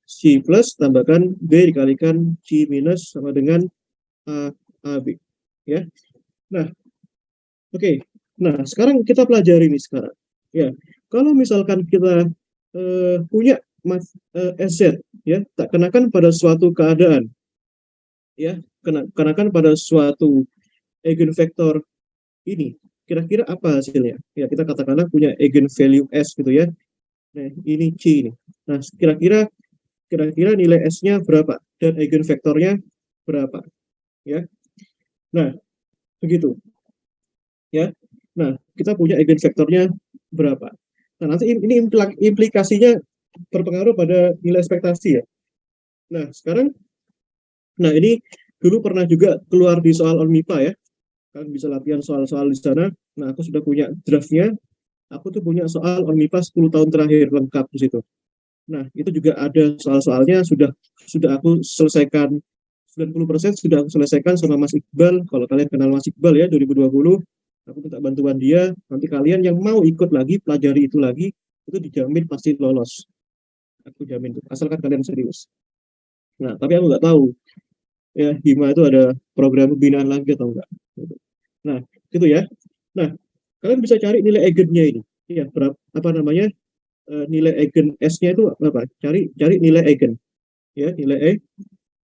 C plus tambahkan B dikalikan C minus sama dengan A AB ya. Nah, oke. Nah, sekarang kita pelajari nih sekarang ya, kalau misalkan kita punya SZ ya, tak kenakan pada suatu keadaan ya, kenakan pada suatu eigenvektor ini, kira-kira apa hasilnya ya, kita katakanlah punya eigenvalue S gitu ya. Nah, ini C ini. Nah, kira-kira nilai S-nya berapa dan eigenvektornya berapa ya. Nah, begitu ya. Nah, kita punya eigenvektornya berapa. Nah, nanti ini implikasinya berpengaruh pada nilai ekspektasi ya. Nah, sekarang ini dulu pernah juga keluar di soal ONMIPA ya. Kalian bisa latihan soal-soal di sana. Nah, aku sudah punya draftnya. Aku tuh punya soal ONMIPA 10 tahun terakhir lengkap di situ. Nah, itu juga ada soal-soalnya sudah aku selesaikan 90% sudah aku selesaikan sama Mas Iqbal. Kalau kalian kenal Mas Iqbal ya 2020, aku minta bantuan dia. Nanti kalian yang mau ikut lagi, pelajari itu lagi, itu dijamin pasti lolos. Aku jamin itu, asalkan kalian serius. Nah, tapi aku nggak tahu ya Hima itu ada program pembinaan lagi atau enggak. Nah, gitu ya. Nah, kalian bisa cari nilai eigennya ini. Ya, berapa apa namanya? Nilai eigen S-nya itu apa? Cari nilai eigen. Ya, nilai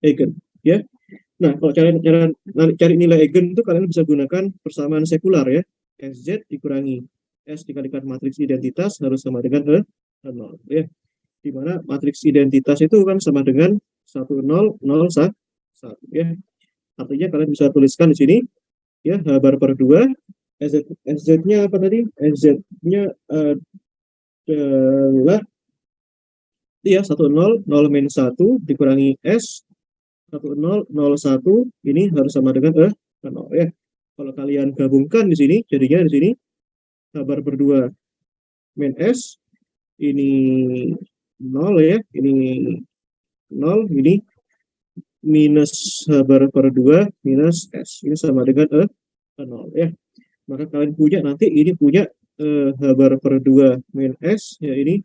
eigen, ya. Nah, kalau cari nilai eigen itu kalian bisa gunakan persamaan sekular ya. SZ dikurangi S dikalikan matriks identitas harus sama dengan 0 ya. Di mana matriks identitas itu kan sama dengan 1 0 0 1 ya. Artinya kalian bisa tuliskan di sini ya, H bar per 2 SZ-nya apa tadi? SZ-nya adalah ya 1 0 0 min 1 dikurangi S 1 ini harus sama dengan 0 ya. Kalau kalian gabungkan di sini, jadinya di sini kabar berdua min S, ini 0 ya, ini 0, ini minus kabar berdua minus S, ini sama dengan 0 ya. Maka kalian punya nanti ini punya kabar berdua min S, ya ini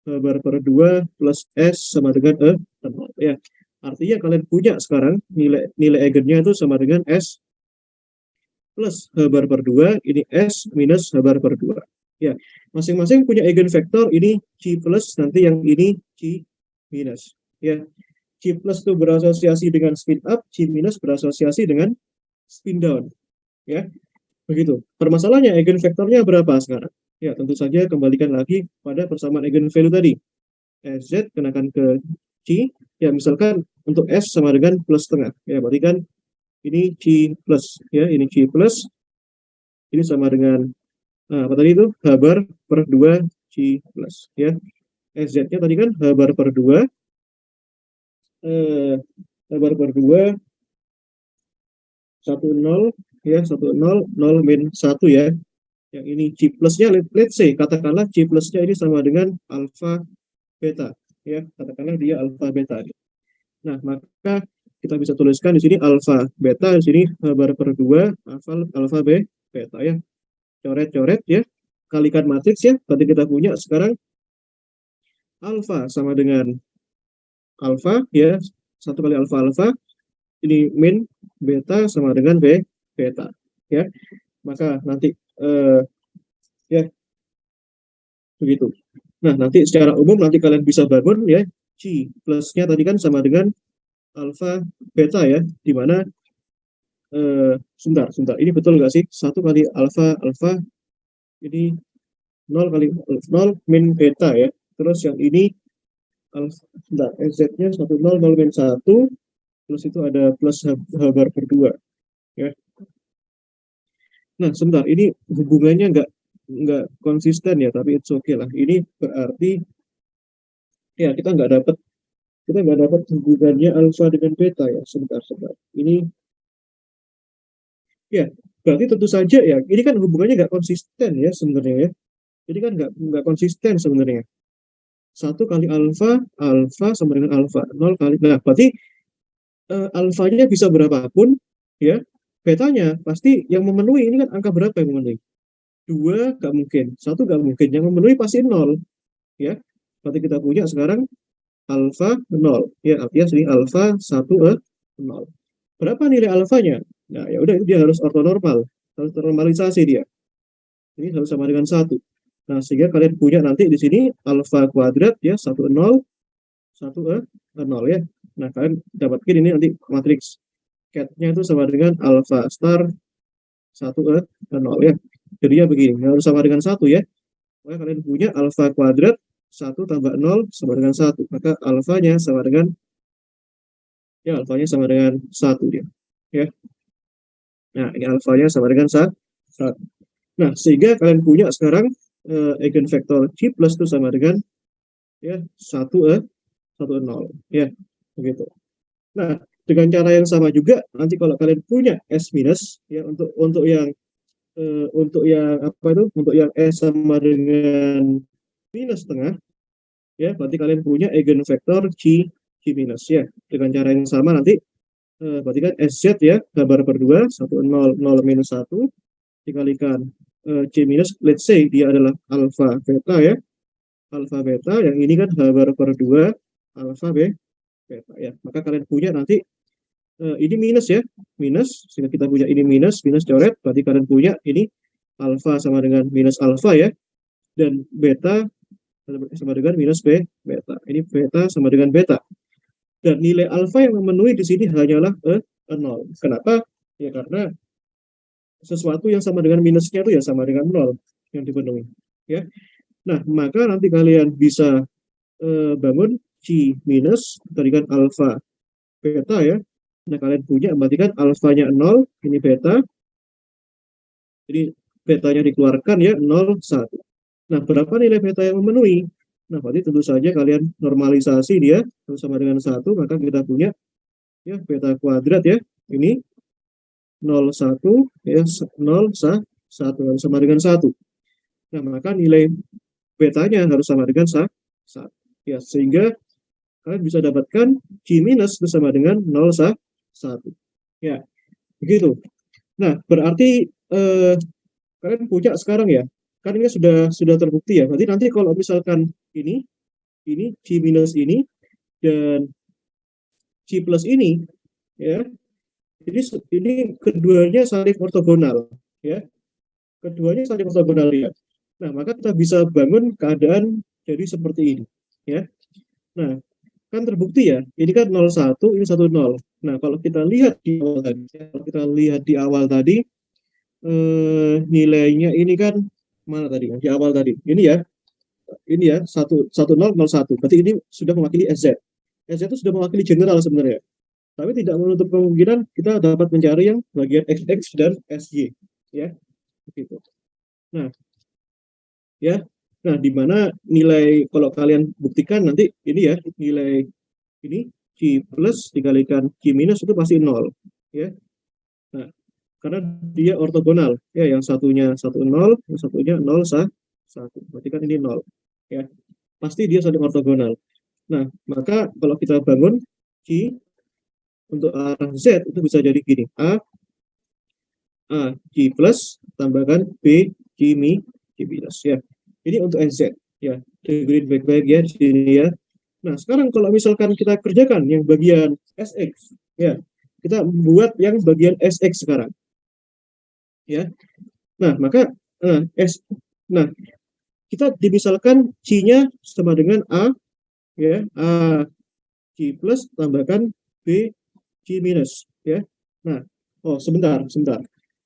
kabar berdua plus S sama dengan 0 ya. Artinya kalian punya sekarang nilai eigennya itu sama dengan S plus H bar per 2, ini S minus H bar per 2. Ya, masing-masing punya eigenvektor, ini C plus, nanti yang ini C minus. Ya, C plus itu berasosiasi dengan spin up, C minus berasosiasi dengan spin down. Ya, begitu. Permasalahannya eigenvektornya berapa sekarang? Ya, tentu saja kembalikan lagi pada persamaan eigenvalue tadi. SZ kenakan ke C, ya misalkan untuk S sama dengan plus setengah. Ya, berarti kan ini C plus, ya ini C plus, ini sama dengan apa tadi itu H bar per 2 C plus, ya SZ-nya tadi kan H bar per 2 H bar per 2 1 0 ya 1 0 0 min 1 ya, yang ini C plusnya let's say katakanlah C plusnya ini sama dengan alfa beta, ya katakanlah dia alfa beta. Nah, maka kita bisa tuliskan di sini alfa beta, di sini H bar per 2 alfa B beta ya. Coret-coret ya. Kalikan matriks ya. Tadi kita punya sekarang alfa sama dengan alfa ya. 1 kali alfa alfa. Ini min beta sama dengan B beta ya. Maka nanti ya begitu. Nah, nanti secara umum nanti kalian bisa bangun ya. C plusnya tadi kan sama dengan alfa beta ya, di mana sebentar, ini betul nggak sih? 1 kali alfa alfa, ini 0 kali 0 min beta ya. Terus yang ini alfa, sebentar, Z-nya 1 0 0 min 1, plus itu ada plus H bar per 2 ya. Nah, sebentar, ini hubungannya nggak konsisten ya, tapi it's okay lah. Ini berarti ya kita nggak dapat hubungannya alfa dengan beta ya. Sebentar. Ini ya berarti tentu saja ya, ini kan hubungannya nggak konsisten ya sebenarnya ya. Jadi kan nggak konsisten sebenarnya. 1 kali alfa sama dengan alfa, 0 kali. Nah, berarti alfanya bisa berapapun ya. Betanya pasti yang memenuhi, ini kan angka berapa yang memenuhi? 2 nggak mungkin, 1 nggak mungkin, yang memenuhi pasti 0 ya. Berarti kita punya sekarang alfa 0 ya, artinya sini alfa 1 0. Berapa nilai alfanya? Nah, ya udah, itu dia harus ortonormal, harus ternormalisasi dia. Ini harus sama dengan 1. Nah, sehingga kalian punya nanti di sini alfa kuadrat ya 1 0 0 ya. Nah, kalian dapatkan ini nanti matriks cat-nya itu sama dengan alfa star 1 0 ya. Jadinya begini, harus sama dengan 1 ya. Maka kalian punya alfa kuadrat 1 tambah 0 sama dengan 1. Maka alfanya sama dengan 1 dia. Ya. Nah, ini alfanya sama dengan 1. Nah, sehingga kalian punya sekarang eigenvektor C plus itu sama dengan ya 1 0 ya, begitu. Nah, dengan cara yang sama juga nanti kalau kalian punya S minus ya, untuk yang apa itu, untuk yang S sama dengan minus setengah ya, berarti kalian punya eigenvektor C minus ya. Dengan cara yang sama nanti berarti kan SZ ya, gambar per 2 1 0 0 minus 1 dikalikan C minus, let's say dia adalah alfa beta ya, alfa beta, yang ini kan H bar per 2 alfa beta ya. Maka kalian punya nanti ini minus ya, minus, sehingga kita punya ini minus coret, berarti kalian punya ini alfa sama dengan minus alfa ya, dan beta sama dengan minus beta. Ini beta sama dengan beta. Dan nilai alfa yang memenuhi di sini hanyalah 0. Kenapa? Ya karena sesuatu yang sama dengan minusnya itu ya sama dengan 0 yang dipenuhi. Ya. Nah, maka nanti kalian bisa bangun C minus, tadi kan alfa beta ya. Nah, kalian punya, berarti kan alfanya 0, ini beta. Jadi betanya dikeluarkan ya, 0, 1. Nah, berapa nilai beta yang memenuhi? Nah, berarti tentu saja kalian normalisasi dia sama dengan 1, maka kita punya ya, beta kuadrat ya, ini 0,1 ya, 0,1 harus sama dengan 1. Nah, maka nilai betanya harus sama dengan 1. Ya, sehingga kalian bisa dapatkan Q minus itu sama dengan 0,1. Ya, begitu. Nah, berarti kalian punya sekarang ya. Kan ini sudah terbukti ya. Berarti nanti kalau misalkan ini Q minus ini dan Q plus ini ya, ini keduanya saling ortogonal ya. Keduanya saling ortogonal ya. Nah, maka kita bisa bangun keadaan jadi seperti ini ya. Nah, kan terbukti ya, ini kan 0,1, ini 1,0. Nah, kalau kita lihat di awal tadi, nilainya ini kan mana tadi? Di awal tadi, ini ya 1,0,1. Berarti ini sudah mewakili SZ. SZ itu sudah mewakili general sebenarnya. Tapi tidak menutup kemungkinan kita dapat mencari yang bagian XX dan SY, ya, begitu. Nah, ya, nah di mana nilai kalau kalian buktikan nanti ini ya nilai ini Q plus dikalikan Q minus itu pasti 0 ya. Nah, karena dia ortogonal ya, yang satunya 1,0, yang satunya 0,1. Berarti kan ini 0 ya. Pasti dia saling ortogonal. Nah, maka kalau kita bangun Q untuk arah Z itu bisa jadi gini. A Q plus tambahkan B Q minus ya. Ini untuk SZ ya. Dengerin baik-baik ya di sini ya. Nah, sekarang kalau misalkan kita kerjakan yang bagian SX, ya, kita buat yang bagian SX sekarang, ya. Nah, maka nah, kita dimisalkan C-nya sama dengan A, ya, A C plus tambahkan B C minus, ya. Nah, sebentar.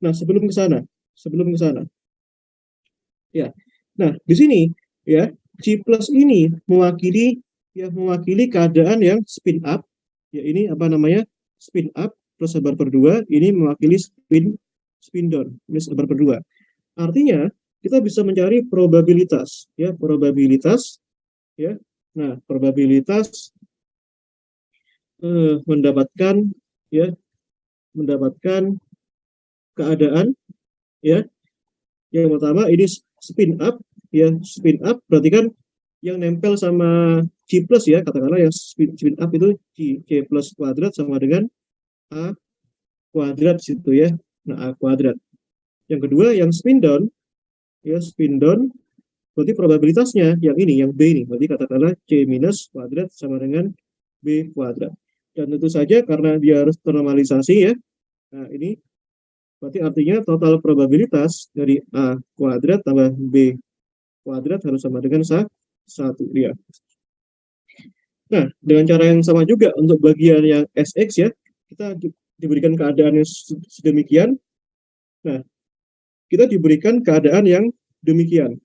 Nah, sebelum ke sana, ya. Nah, di sini, ya, C plus ini mewakili keadaan yang spin up, ya, ini apa namanya, spin up plus sebar per 2, ini mewakili spin down ini sebar per 2. Artinya kita bisa mencari probabilitas ya, ya. Nah, probabilitas mendapatkan keadaan ya. Yang pertama ini spin up ya, spin up berarti kan yang nempel sama C plus ya, katakanlah yang spin up itu C plus kuadrat sama dengan A kuadrat situ ya. Nah, A kuadrat. Yang kedua yang spin down ya, spin down berarti probabilitasnya yang ini, yang B ini, berarti katakanlah C minus kuadrat sama dengan B kuadrat. Dan tentu saja karena dia harus ternormalisasi ya, nah ini berarti artinya total probabilitas dari A kuadrat tambah B kuadrat harus sama dengan 1 ya. Nah, dengan cara yang sama juga untuk bagian yang SX ya, kita diberikan keadaan yang sedemikian. Nah, kita diberikan keadaan yang demikian.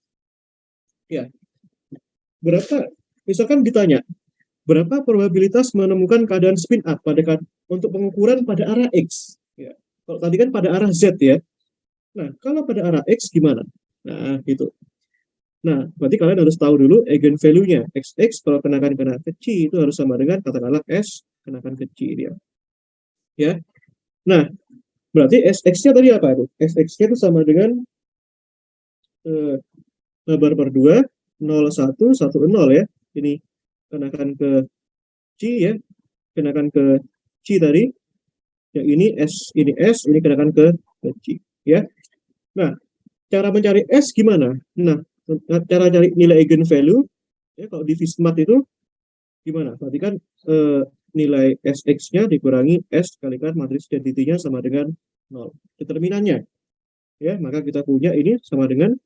Ya, misalkan ditanya, berapa probabilitas menemukan keadaan spin up untuk pengukuran pada arah X? Ya. Kalau tadi kan pada arah Z ya. Nah, kalau pada arah X gimana? Nah, gitu. Nah, berarti kalian harus tahu dulu eigenvalue-nya. XX kalau kenakan ke C itu harus sama dengan katakanlah S kenakan ke C dia. Ya. Nah, berarti SX-nya tadi apa itu? SX-nya itu sama dengan bar per 2, 0, 1, 1, 0 ya. Ini kenakan ke C ya. Kenakan ke C tadi. Yang ini S, ini kenakan ke C. Ya. Nah, cara mencari S gimana? Nah, cara cari nilai eigenvalue, ya kalau di Vismat itu gimana? Berarti kan nilai SX-nya dikurangi S kalikan matriks identity-nya sama dengan 0. Determinannya, ya, maka kita punya ini sama dengan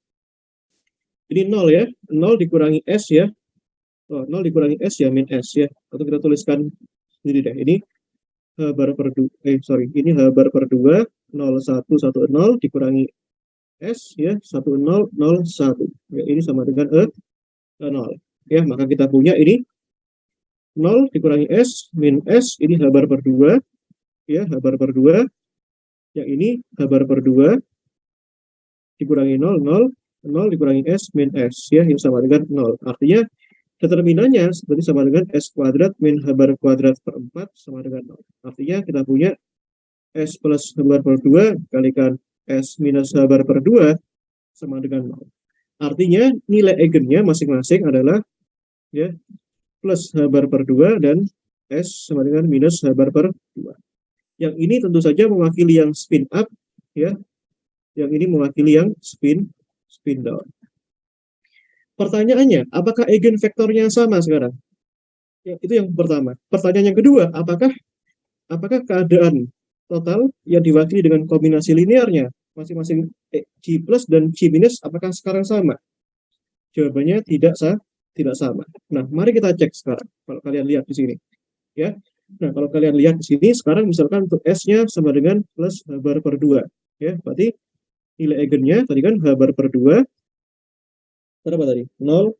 ini 0 ya, 0 dikurangi S ya, 0 dikurangi S ya, min S ya, atau kita tuliskan sendiri deh, ini H bar per 2, ini H bar per 2, 0, 1, 1, 0 dikurangi S ya, 1, 0, 0, 1, ya, ini sama dengan 0, ya, maka kita punya ini 0 dikurangi S, min S, ini H bar per 2, ya, H bar per 2, yang ini H bar per 2, dikurangi 0, 0, 0 dikurangi S, min S, ya, yang sama dengan 0. Artinya, determinannya berarti sama dengan S kuadrat min H bar kuadrat per 4 sama dengan 0. Artinya kita punya S plus H bar per 2 kalikan S minus H bar per 2 sama dengan 0. Artinya nilai eigennya masing-masing adalah ya plus H bar per 2 dan S sama dengan minus H bar per 2. Yang ini tentu saja mewakili yang spin up, ya. Yang ini mewakili yang spin down. Pertanyaannya, apakah eigenvektornya sama sekarang? Ya, itu yang pertama. Pertanyaan yang kedua, apakah keadaan total yang diwakili dengan kombinasi linearnya masing-masing G plus dan G minus apakah sekarang sama? Jawabannya tidak sama. Nah, mari kita cek sekarang. Kalau kalian lihat di sini, ya. Nah, kalau kalian lihat di sini, sekarang misalkan untuk S-nya sama dengan plus H bar per 2. Ya, berarti nilai eigennya tadi kan H bar per 2. Berapa tadi? 0,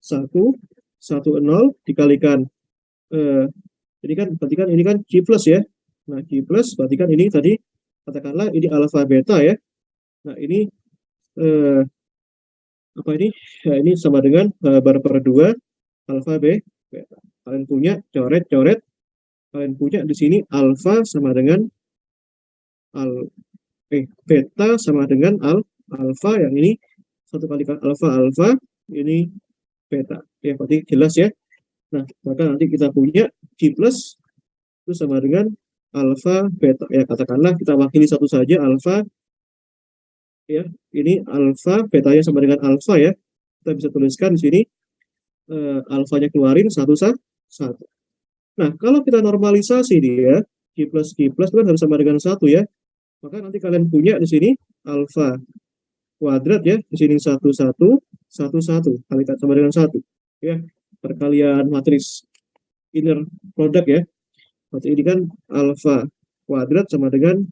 1, 1, 0 dikalikan. Berarti kan ini kan G plus ya. Nah, G plus berarti kan ini tadi, katakanlah ini alfa beta ya. Nah, ini, apa ini? Ya, ini sama dengan H bar per 2 alfa beta. Kalian punya coret-coret. Kalian punya di sini alfa sama dengan beta sama dengan alfa, yang ini satu kali alfa ini beta ya, berarti jelas ya. Nah, maka nanti kita punya G plus itu sama dengan alfa beta ya, katakanlah kita wakili satu saja alfa ya, ini alfa, betanya sama dengan alfa ya, kita bisa tuliskan di sini alfanya keluarin satu. Nah, kalau kita normalisasi dia G plus itu kan harus sama dengan 1 ya. Maka nanti kalian punya di sini alfa kuadrat ya, di sini 1 kalikan sama dengan 1 ya. Perkalian matriks inner product ya. Berarti ini kan alfa kuadrat sama dengan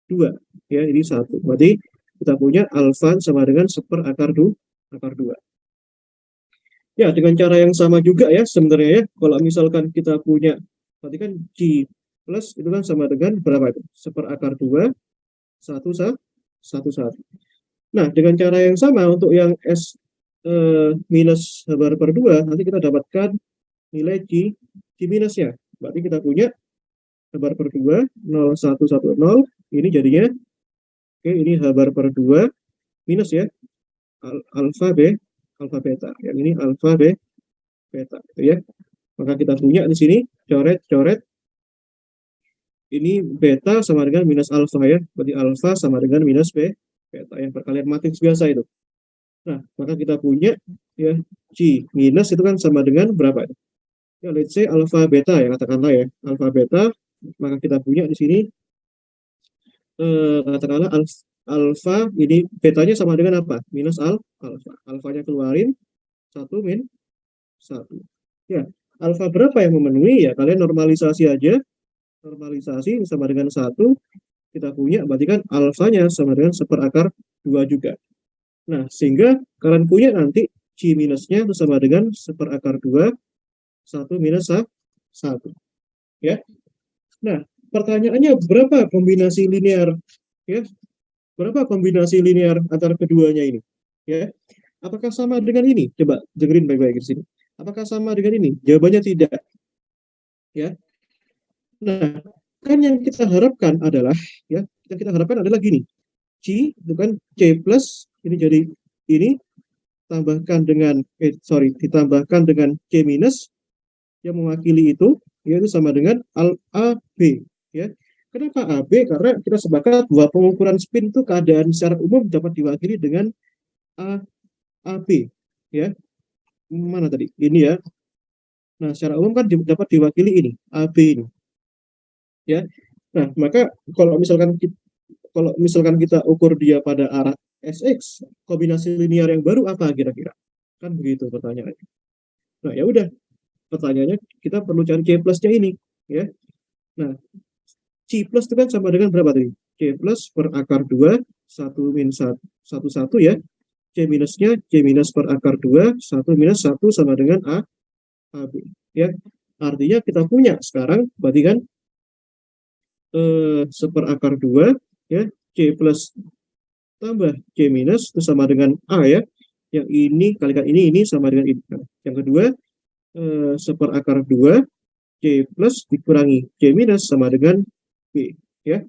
2 ya, ini 1. Berarti kita punya alfa sama dengan 1 akar 2. Ya, dengan cara yang sama juga ya sebenarnya ya. Kalau misalkan kita punya, berarti kan G plus itu kan sama dengan berapa itu? 1 akar 2, 1. Nah, dengan cara yang sama untuk yang S minus H bar per 2, nanti kita dapatkan nilai G minusnya. Berarti kita punya H bar per 2, 0, 1, 1, 0. Ini jadinya, oke, ini H bar per 2 minus ya, alfa beta. Yang ini alfa beta, gitu ya. Maka kita punya di sini coret. Ini beta sama dengan minus alfa ya. Berarti alfa sama dengan minus beta yang perkalian matriks biasa itu. Nah, maka kita punya ya G minus itu kan sama dengan berapa itu? Ya, let's say alfa beta ya, katakanlah ya, alfa beta. Maka kita punya di sini katakanlah alfa ini betanya sama dengan apa? Minus alfa. Alfanya keluarin 1 min 1. Ya, alfa berapa yang memenuhi ya? Kalian normalisasi aja. Normalisasi sama dengan 1. Kita punya berarti kan alfanya sama dengan 1 akar 2 juga. Nah, sehingga kalian punya nanti G minusnya itu sama dengan 1 akar 2, 1 minus 1. Ya. Nah, pertanyaannya berapa kombinasi linear? Ya. Berapa kombinasi linear antara keduanya ini? Ya. Apakah sama dengan ini? Coba dengerin baik-baik di sini. Apakah sama dengan ini? Jawabannya tidak. Ya. Nah, kan yang kita harapkan adalah ya, yang kita harapkan adalah gini. C itu kan C plus ini jadi ini tambahkan dengan ditambahkan dengan C minus yang mewakili itu yaitu sama dengan AB ya. Kenapa AB? Karena kita sepakat bahwa pengukuran spin itu keadaan secara umum dapat diwakili dengan AB ya. Mana tadi? Ini ya. Nah, secara umum kan dapat diwakili ini, AB ini. Ya. Nah, maka kalau misalkan kita ukur dia pada arah SX, kombinasi linear yang baru apa kira-kira? Kan begitu pertanyaannya. Nah, ya udah. Pertanyaannya kita perlu cari C plusnya ini, ya. Nah, C plus itu kan sama dengan berapa tadi? C plus per akar 2, 1 min 1 ya. C minusnya C minus per akar 2, 1 minus 1 sama dengan AB. Ya. Artinya kita punya sekarang, berarti kan 1 akar 2, ya. C plus tambah C minus itu sama dengan A ya. Yang ini kalikan ini sama dengan ini. Nah, yang kedua, seperakar 2 C plus dikurangi C minus sama dengan B. Ya.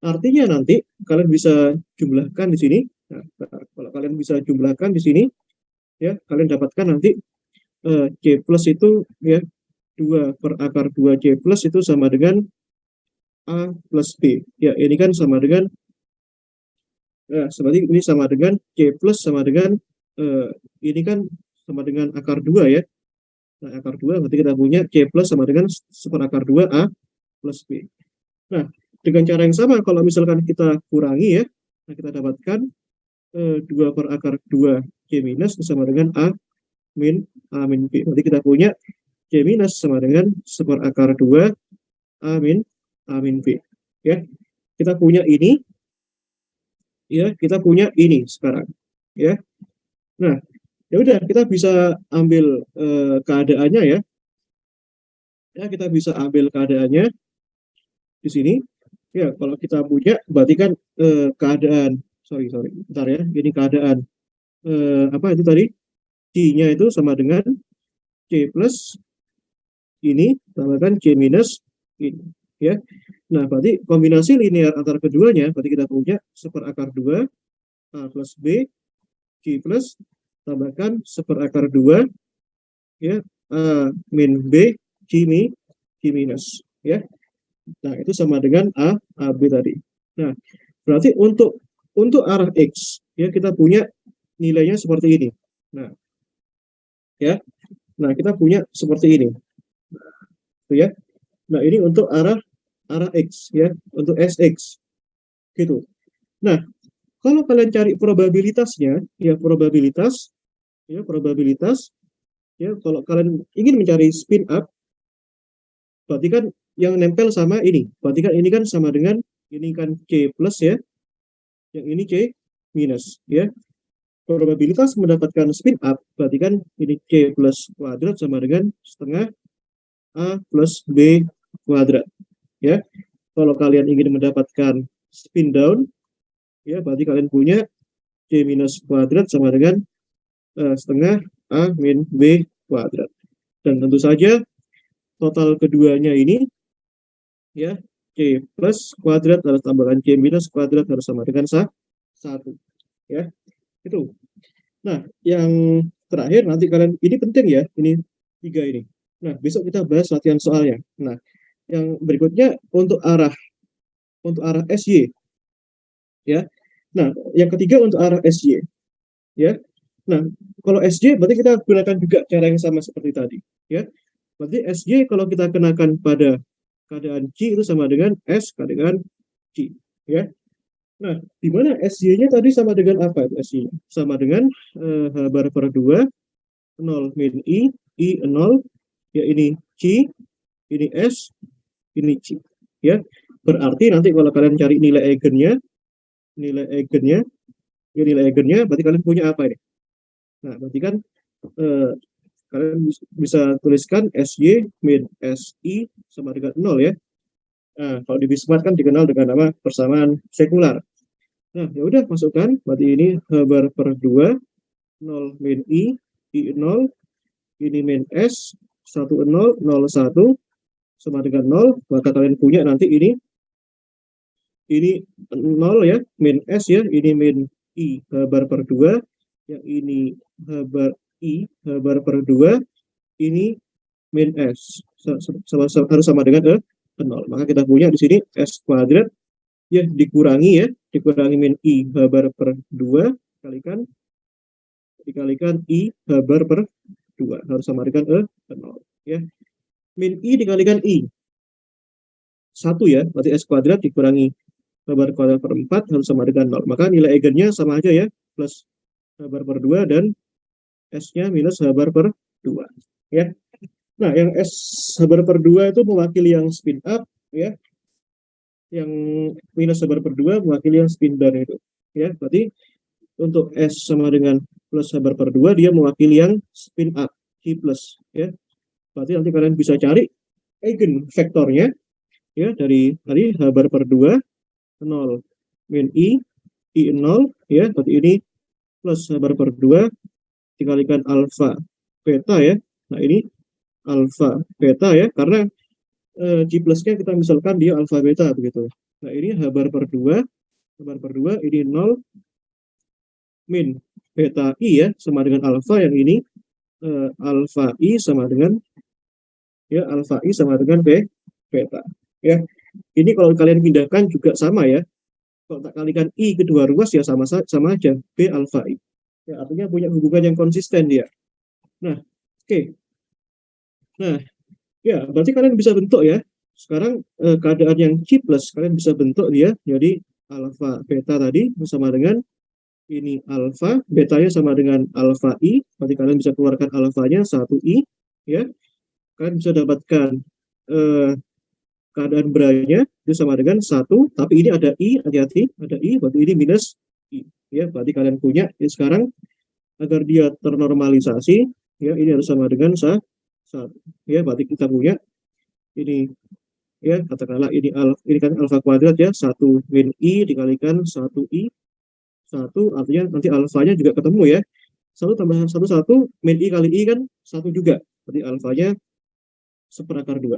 Artinya nanti kalian bisa jumlahkan di sini. Nah, kalau kalian bisa jumlahkan di sini, ya kalian dapatkan nanti C plus itu ya 2 per akar 2 C plus itu sama dengan A plus B. Ya, ini kan sama dengan seperti ini sama dengan C plus sama dengan ini kan sama dengan akar 2 ya. Nah, akar 2 berarti kita punya C plus sama dengan seperakar 2 A plus B. Nah, dengan cara yang sama kalau misalkan kita kurangi ya, nah kita dapatkan 2 per akar 2 C minus sama dengan A min B. Berarti kita punya C minus sama dengan seperakar 2 A min B. Ya, kita punya ini, ya kita punya ini sekarang. Ya, nah ya udah kita bisa ambil keadaannya ya. Ya, kita bisa ambil keadaannya di sini. Ya, kalau kita punya berarti kan keadaan sorry bentar ya. Ini keadaan apa itu tadi? C-nya itu sama dengan C plus ini tambahkan C minus ini ya. Nah, berarti kombinasi linear antara keduanya berarti kita punya seperakar 2 A plus B C plus tambahkan seperakar 2 ya A min B C minus ya. Nah, itu sama dengan AB tadi. Nah, berarti untuk arah X ya kita punya nilainya seperti ini. Nah, ya. Nah, kita punya seperti ini. Tuh ya. Nah, ini untuk arah X ya, untuk SX. Gitu. Nah, kalau kalian cari probabilitasnya, ya probabilitas ya kalau kalian ingin mencari spin up berarti kan yang nempel sama ini. Berarti kan ini kan sama dengan ini kan C plus ya. Yang ini C minus ya. Probabilitas mendapatkan spin up berarti kan ini C plus kuadrat sama dengan setengah A plus B kuadrat ya. Kalau kalian ingin mendapatkan spin down ya berarti kalian punya C minus kuadrat sama dengan setengah A min B kuadrat. Dan tentu saja total keduanya ini ya C plus kuadrat harus tambahkan C minus kuadrat harus sama dengan 1 ya. Itu. Nah, yang terakhir nanti kalian ini penting ya, ini 3 ini. Nah, besok kita bahas latihan soalnya. Nah, yang berikutnya untuk arah SY ya. Nah, yang ketiga untuk arah SY ya. Nah, kalau SY berarti kita gunakan juga cara yang sama seperti tadi ya. Berarti SY kalau kita kenakan pada keadaan C itu sama dengan S kalikan C ya. Nah, di mana SY-nya tadi sama dengan apa itu SY-nya? Sama dengan H bar per 2 0 min I 0 ya ini C, ini S, ini C ya. Berarti nanti kalau kalian cari nilai eigennya berarti kalian punya apa ini? Nah, berarti kan kalian bisa tuliskan SY min SI sama dengan 0 ya. Nah, kalau di Bismart kan dikenal dengan nama persamaan sekular. Nah, ya udah masukkan, berarti ini H bar per 2, 0 min I 0, ini min S, 1, 0, 0, 1, sama dengan 0, maka kalian punya nanti ini 0 ya, min S ya, ini min I H bar per 2, yang ini H bar per 2, ini min S, harus sama dengan 0. Maka kita punya di sini S kuadrat ya dikurangi min I H bar per 2 dikalikan I H bar per 2 harus sama dengan 0 ya. Min I dikalikan I 1 ya, berarti S kuadrat dikurangi H bar kuadrat per 4 harus sama dengan 0. Maka nilai eigennya sama aja ya, plus H bar per 2 dan S-nya minus H bar per 2 ya. Nah, yang S H bar per 2 itu mewakili yang spin up ya. Yang minus H bar per 2 mewakili yang spin down itu ya. Berarti untuk S sama dengan plus H bar per 2 dia mewakili yang spin up C plus ya. Berarti nanti kalian bisa cari eigen vektornya ya dari tadi H bar per 2 0 min I 0 ya. Berarti ini plus H bar per 2 dikalikan alfa beta ya. Nah, ini alfa beta ya, karena G plusnya kita misalkan dia alfa beta begitu. Nah, ini H bar per 2, ini 0 min beta I ya, sama dengan alfa, yang ini alfa I sama dengan alfa I sama dengan beta ya. Ini kalau kalian pindahkan juga sama ya. Kalau tak kalikan I kedua ruas ya sama aja B alfa I. Ya, artinya punya hubungan yang konsisten dia. Nah, oke. Nah, ya berarti kalian bisa bentuk ya. Sekarang keadaan yang G plus kalian bisa bentuk dia jadi alfa beta tadi sama dengan ini alfa, betanya sama dengan alfa I, berarti kalian bisa keluarkan alfanya 1I ya. Kalian bisa dapatkan keadaan beranya itu sama dengan 1, tapi ini ada I, hati-hati, ada I, berarti ini minus I ya. Berarti kalian punya ini sekarang agar dia ternormalisasi ya, ini harus sama dengan 1 ya. Berarti kita punya ini ya, katakanlah ini kan alfa kuadrat ya, 1 min I dikalikan 1I, 1 artinya nanti alfanya juga ketemu ya, 1 tambah 1 min I kali I kan 1 juga, berarti alfanya seperakar 2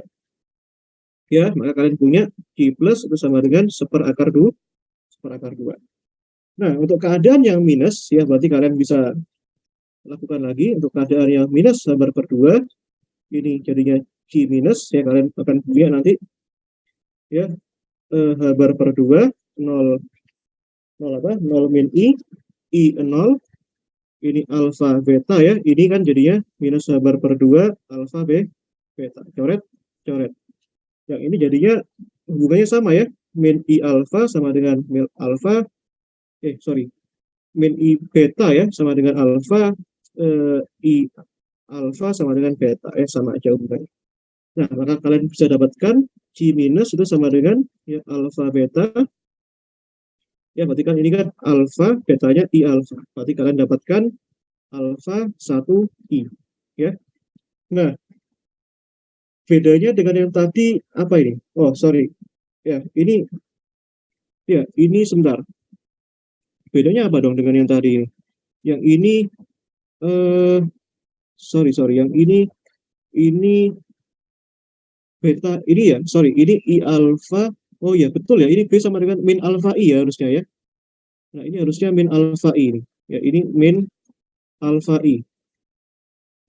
ya. Maka kalian punya G plus itu sama dengan seperakar 2. Nah, untuk keadaan yang minus ya, berarti kalian bisa lakukan lagi untuk keadaan yang minus H bar per 2, ini jadinya G minus ya, kalian akan punya nanti ya H bar per 2 0 min I 0, ini alfa beta ya, ini kan jadinya minus H bar per 2 alfa beta, coret. Yang ini jadinya hubungannya sama ya, min I alfa sama dengan min alfa, min I beta ya sama dengan alfa, I alfa sama dengan beta sama aja hubungannya. Nah, maka kalian bisa dapatkan G minus itu sama dengan ya alfa beta ya, berarti kan ini kan alfa, betanya I alfa, berarti kalian dapatkan alfa 1I ya. Nah, bedanya dengan yang tadi apa ini? Oh, sorry. Ya, ini sebentar. Bedanya apa dong dengan yang tadi ini? Yang ini sorry, yang ini beta ini ya, sorry, ini I alfa. Oh ya, betul ya, ini B sama dengan min alfa I ya harusnya ya. Nah, ini harusnya min alfa I ini. Ya, ini min alfa I.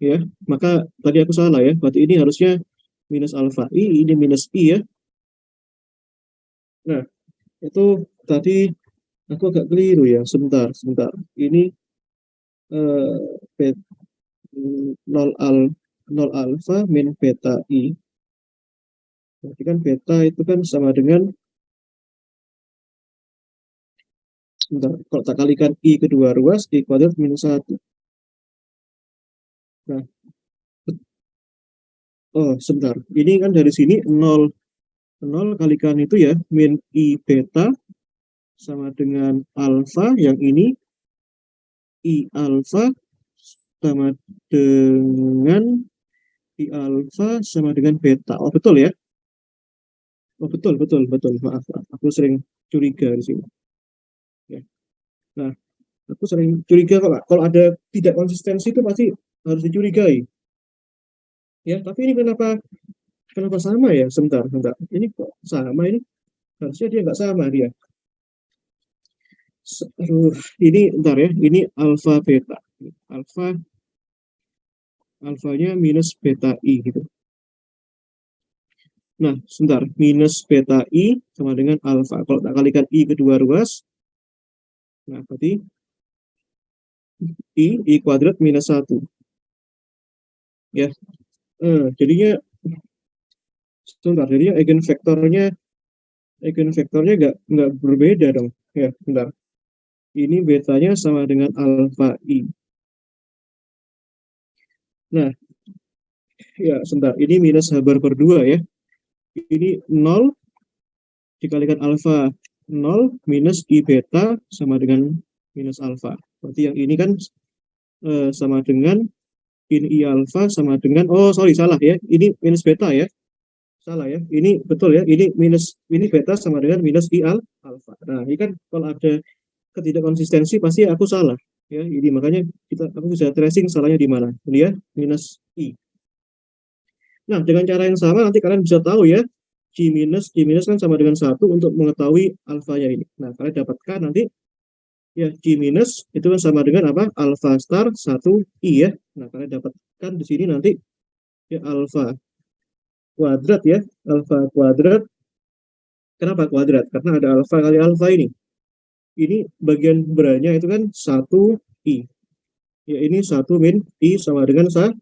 Ya, maka tadi aku salah ya. Berarti ini harusnya minus alfa I, ini minus I ya. Nah, itu tadi aku agak keliru ya. Sebentar. Ini 0 alfa min beta I. Berarti kan beta itu kan sama dengan, sebentar, kalau tak kalikan I kedua ruas, I kuadrat minus 1. Nah, oh sebentar, ini kan dari sini 0 kalikan itu ya, min I beta sama dengan alfa, yang ini I alfa sama dengan I alfa sama dengan beta. Oh betul ya? Oh betul. Maaf, aku sering curiga di sini. Ya. Nah, aku sering curiga kalau ada tidak konsistensi itu pasti harus dicurigai. Ya, tapi ini kenapa sama ya? Sebentar. Ini kok sama ini? Harusnya dia nggak sama dia. Ini bentar ya. Ini alfa beta. Alfanya minus beta I gitu. Nah, sebentar. Minus beta I sama dengan alfa. Kalau tak kalikan I kedua ruas, nah berarti I kuadrat minus 1. Ya. Jadinya sebentar. Jadinya eigenvektornya nggak berbeda dong. Ya, bentar. Ini betanya sama dengan alfa I. Nah, ya sebentar. Ini minus H bar per 2 ya. Ini 0 dikalikan alfa 0 minus I beta sama dengan minus alfa. Berarti yang ini kan sama dengan ini I alfa sama dengan, oh sorry salah ya, ini minus beta ya, salah ya, ini betul ya, ini beta sama dengan minus I alfa. Nah, ini kan kalau ada ketidakkonsistensi pasti aku salah. Ya, ini makanya aku bisa tracing salahnya di mana. Ini ya, minus I. Nah, dengan cara yang sama nanti kalian bisa tahu ya, G minus kan sama dengan 1 untuk mengetahui alfanya ini. Nah, kalian dapatkan nanti ya G minus itu kan sama dengan apa? Alfa star 1 I ya. Nah, kalian dapatkan di sini nanti ya alfa kuadrat ya, alfa kuadrat. Kenapa kuadrat? Karena ada alfa kali alfa ini. Ini bagian beranya itu kan 1 I. Ya, ini 1 min I sama dengan 1.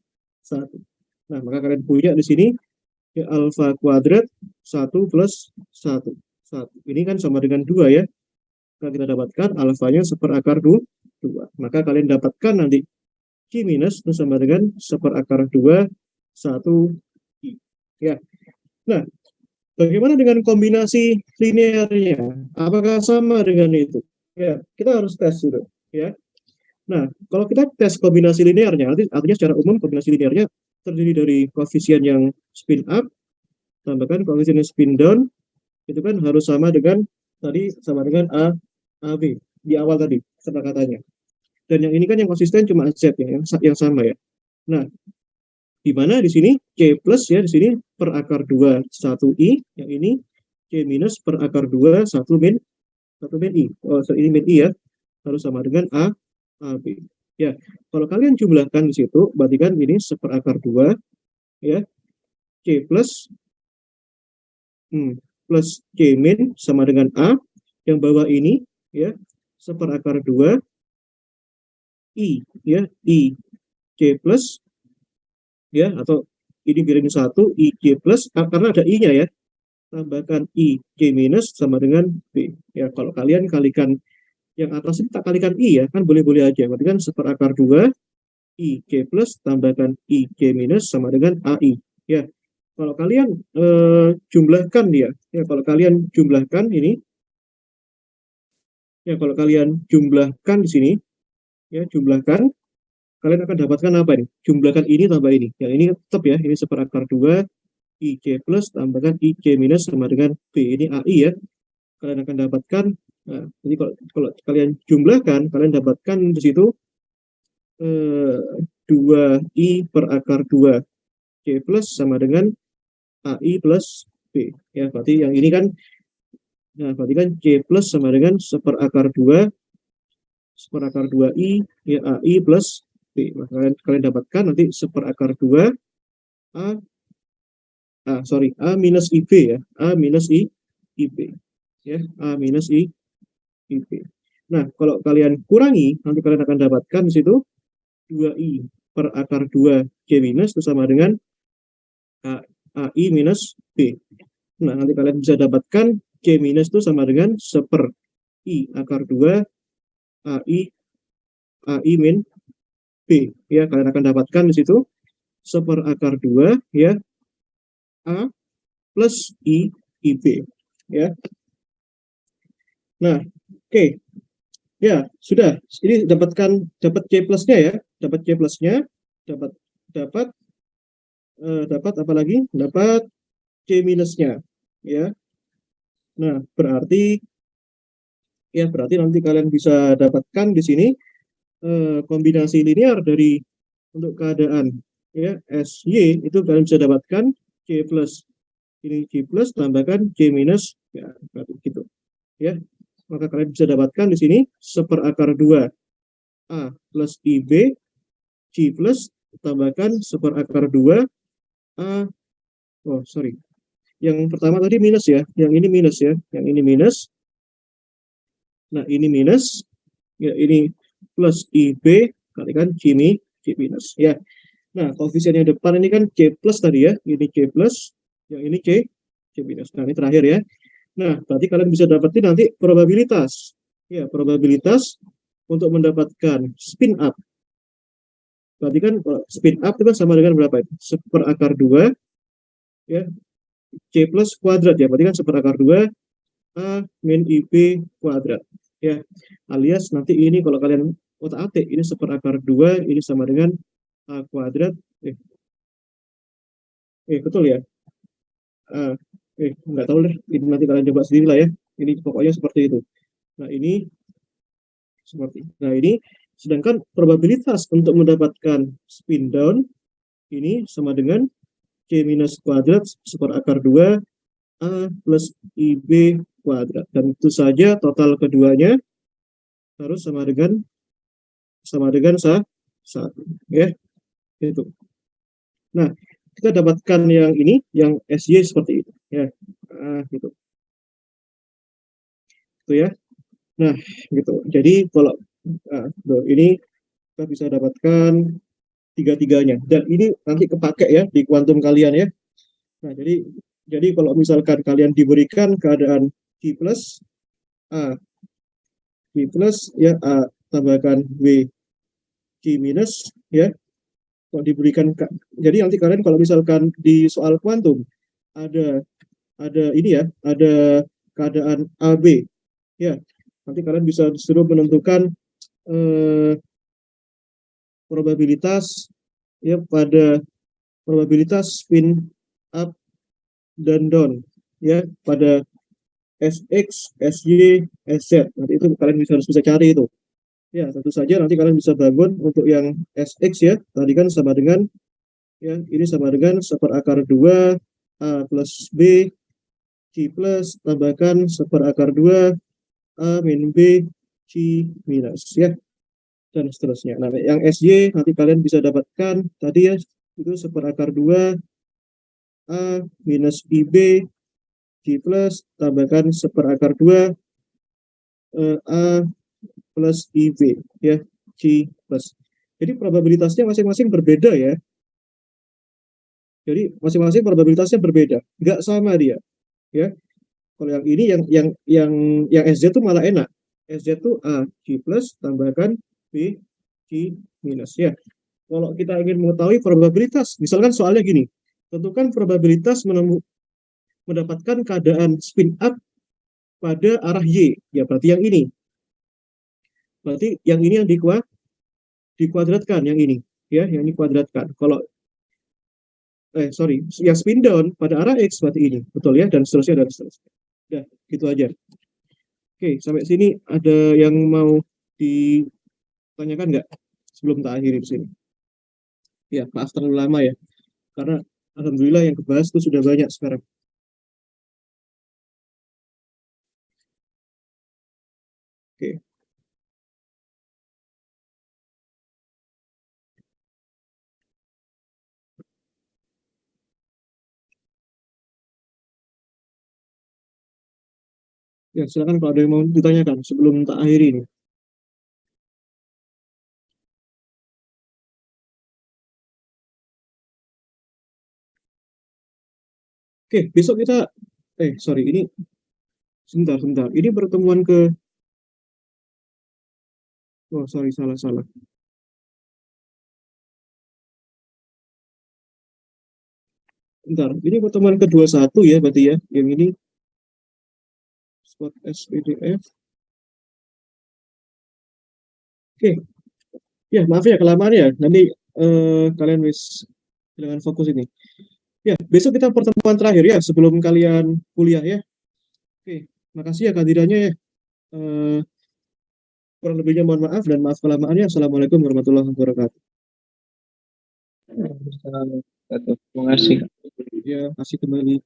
Nah, maka kalian punya di sini ya, alfa kuadrat 1 plus 1. 1. Ini kan sama dengan 2 ya. Nah, kita dapatkan alfanya seperakar 2. Maka kalian dapatkan nanti Q minus itu sama dengan seperakar 2, 1 I. Ya. Nah, bagaimana dengan kombinasi linearnya? Apakah sama dengan itu? Ya, kita harus tes dulu. Ya. Nah, kalau kita tes kombinasi linearnya, artinya secara umum kombinasi linearnya terdiri dari koefisien yang spin up, tambahkan koefisien yang spin down, itu kan harus sama dengan tadi sama dengan AB di awal tadi kata-katanya. Dan yang ini kan yang konsisten cuma Z yang sama ya. Nah, di mana di sini C plus ya di sini per akar 2 1 I, yang ini C minus per akar 2 1 min I. Oh, so ini min I ya. Harus sama dengan AB. Ya, kalau kalian jumlahkan di situ, berarti kan ini seperakar 2 ya. C plus plus C min sama dengan A, yang bawah ini ya seperakar 2 I ya, I C plus ya, atau ini piring 1 I C plus karena ada I-nya ya, tambahkan I C minus sama dengan B ya. Kalau kalian kalikan yang atas ini tak kalikan I ya, kan boleh-boleh aja, berarti kan seperakar 2 I C plus tambahkan I C minus sama dengan AI ya. Kalau kalian jumlahkan dia ya, kalau kalian jumlahkan ini ya, kalau kalian jumlahkan di sini ya, jumlahkan, kalian akan dapatkan apa ini? Jumlahkan ini tambah ini. Yang ini tetap ya, ini seperakar 2 IC plus tambahkan IC minus sama dengan B. Ini AI ya. Kalian akan dapatkan, nah, jadi kalau kalian jumlahkan, kalian dapatkan di situ 2I per akar 2 C plus sama dengan AI plus B. Ya, berarti yang ini kan, nah berarti kan C plus sama dengan seperakar 2 I ya AI plus B. Maka kalian dapatkan nanti seperakar 2 A A minus IB ya, A minus IB ya, A minus IB. Nah, kalau kalian kurangi, nanti kalian akan dapatkan di situ 2I per akar 2 C minus itu sama dengan AI minus B. Nah, nanti kalian bisa dapatkan C minus itu sama dengan seper I akar 2 AI min B. Ya, kalian akan dapatkan di situ seper akar 2 ya, A plus IB ya. Nah, oke. Ya, sudah. Ini dapat C plusnya ya, dapat C plusnya, dapat dapat dapat apa lagi? Dapat C minusnya ya. Nah, berarti nanti kalian bisa dapatkan di sini kombinasi linear dari untuk keadaan ya SY itu kalian bisa dapatkan C plus, ini C plus tambahkan C minus ya, gitu ya. Maka kalian bisa dapatkan di sini seperakar 2 A plus IB C plus tambahkan seperakar 2 A, oh sorry, yang pertama tadi minus ya, yang ini minus ya, yang ini minus, nah ini minus ya, ini plus IB kalikan C minus ya. Nah, koefisien yang depan ini kan C plus tadi ya, ini C plus, yang ini C minus. Nah, ini terakhir ya. Nah, berarti kalian bisa dapetin nanti probabilitas. Ya, probabilitas untuk mendapatkan spin up. Berarti kan spin up itu kan sama dengan berapa itu? Seperakar 2 ya, C plus kuadrat ya. Berarti kan seperakar 2 A min IB kuadrat. Ya, alias nanti ini kalau kalian otak-atik, ini seperakar 2, ini sama dengan A kuadrat. Betul ya. Nggak tahu deh, ini nanti kalian coba sendiri lah ya. Ini pokoknya seperti itu. Nah ini Sedangkan probabilitas untuk mendapatkan spin down ini sama dengan C minus kuadrat seperakar 2 A plus IB kuadrat. Dan itu saja total keduanya harus sama dengan satu. Ya, itu. Nah, kita dapatkan yang ini, yang SY seperti itu. Ya, gitu. Itu ya. Nah, gitu. Jadi kalau ini kita bisa dapatkan tiga-tiganya. Dan ini nanti kepake ya di kuantum kalian ya. Nah, jadi kalau misalkan kalian diberikan keadaan Q plus A, Q plus ya A tambahkan W Q minus ya. Kalau diberikan jadi nanti kalian kalau misalkan di soal kuantum ada ini ya, ada keadaan AB ya. Nanti kalian bisa disuruh menentukan probabilitas ya pada probabilitas spin up dan down ya pada SX, SY, SZ. Nanti itu kalian harus bisa cari itu. Ya, tentu saja nanti kalian bisa bangun untuk yang SX ya. Tadi kan sama dengan ya, ini sama dengan seperakar 2 A plus B C plus tambahkan seperakar 2 A min B C minus ya. Dan seterusnya. Nah, yang SY nanti kalian bisa dapatkan tadi ya, itu seperakar 2 A minus IB C plus tambahkan seperakar 2 A plus IB ya C plus. Jadi probabilitasnya masing-masing berbeda ya. Jadi masing-masing probabilitasnya berbeda, nggak sama dia ya. Kalau yang ini yang SZ itu malah enak. SZ itu A C plus tambahkan B C minus ya. Kalau kita ingin mengetahui probabilitas, misalkan soalnya gini, tentukan probabilitas mendapatkan keadaan spin up pada arah Y. Ya, berarti yang ini. Berarti yang ini yang dikuadratkan, yang ini. Ya, yang ini kuadratkan. Kalau yang spin down pada arah X berarti ini. Betul ya, dan seterusnya, dan seterusnya. Ya, gitu aja. Oke, sampai sini ada yang mau ditanyakan nggak sebelum tak akhiri di sini? Ya, maaf terlalu lama ya. Karena alhamdulillah yang kebahas itu sudah banyak sekarang. Oke. Ya, silakan kalau ada yang mau ditanyakan sebelum tak akhiri ini. Oke, besok kita sorry, ini sebentar. Ini pertemuan ke oh, sorry, salah. Bentar, ini pertemuan ke-21 ya berarti ya. Yang ini spot SPDF. Oke. Ya, maaf ya kelamaan ya. Nanti kalian dengan fokus ini. Ya, besok kita pertemuan terakhir ya sebelum kalian kuliah ya. Oke, makasih ya kehadirannya ya. Eh, kurang lebihnya mohon maaf dan maaf kelamaannya. Assalamualaikum warahmatullahi wabarakatuh. Terima kasih. Ya, kasih kembali.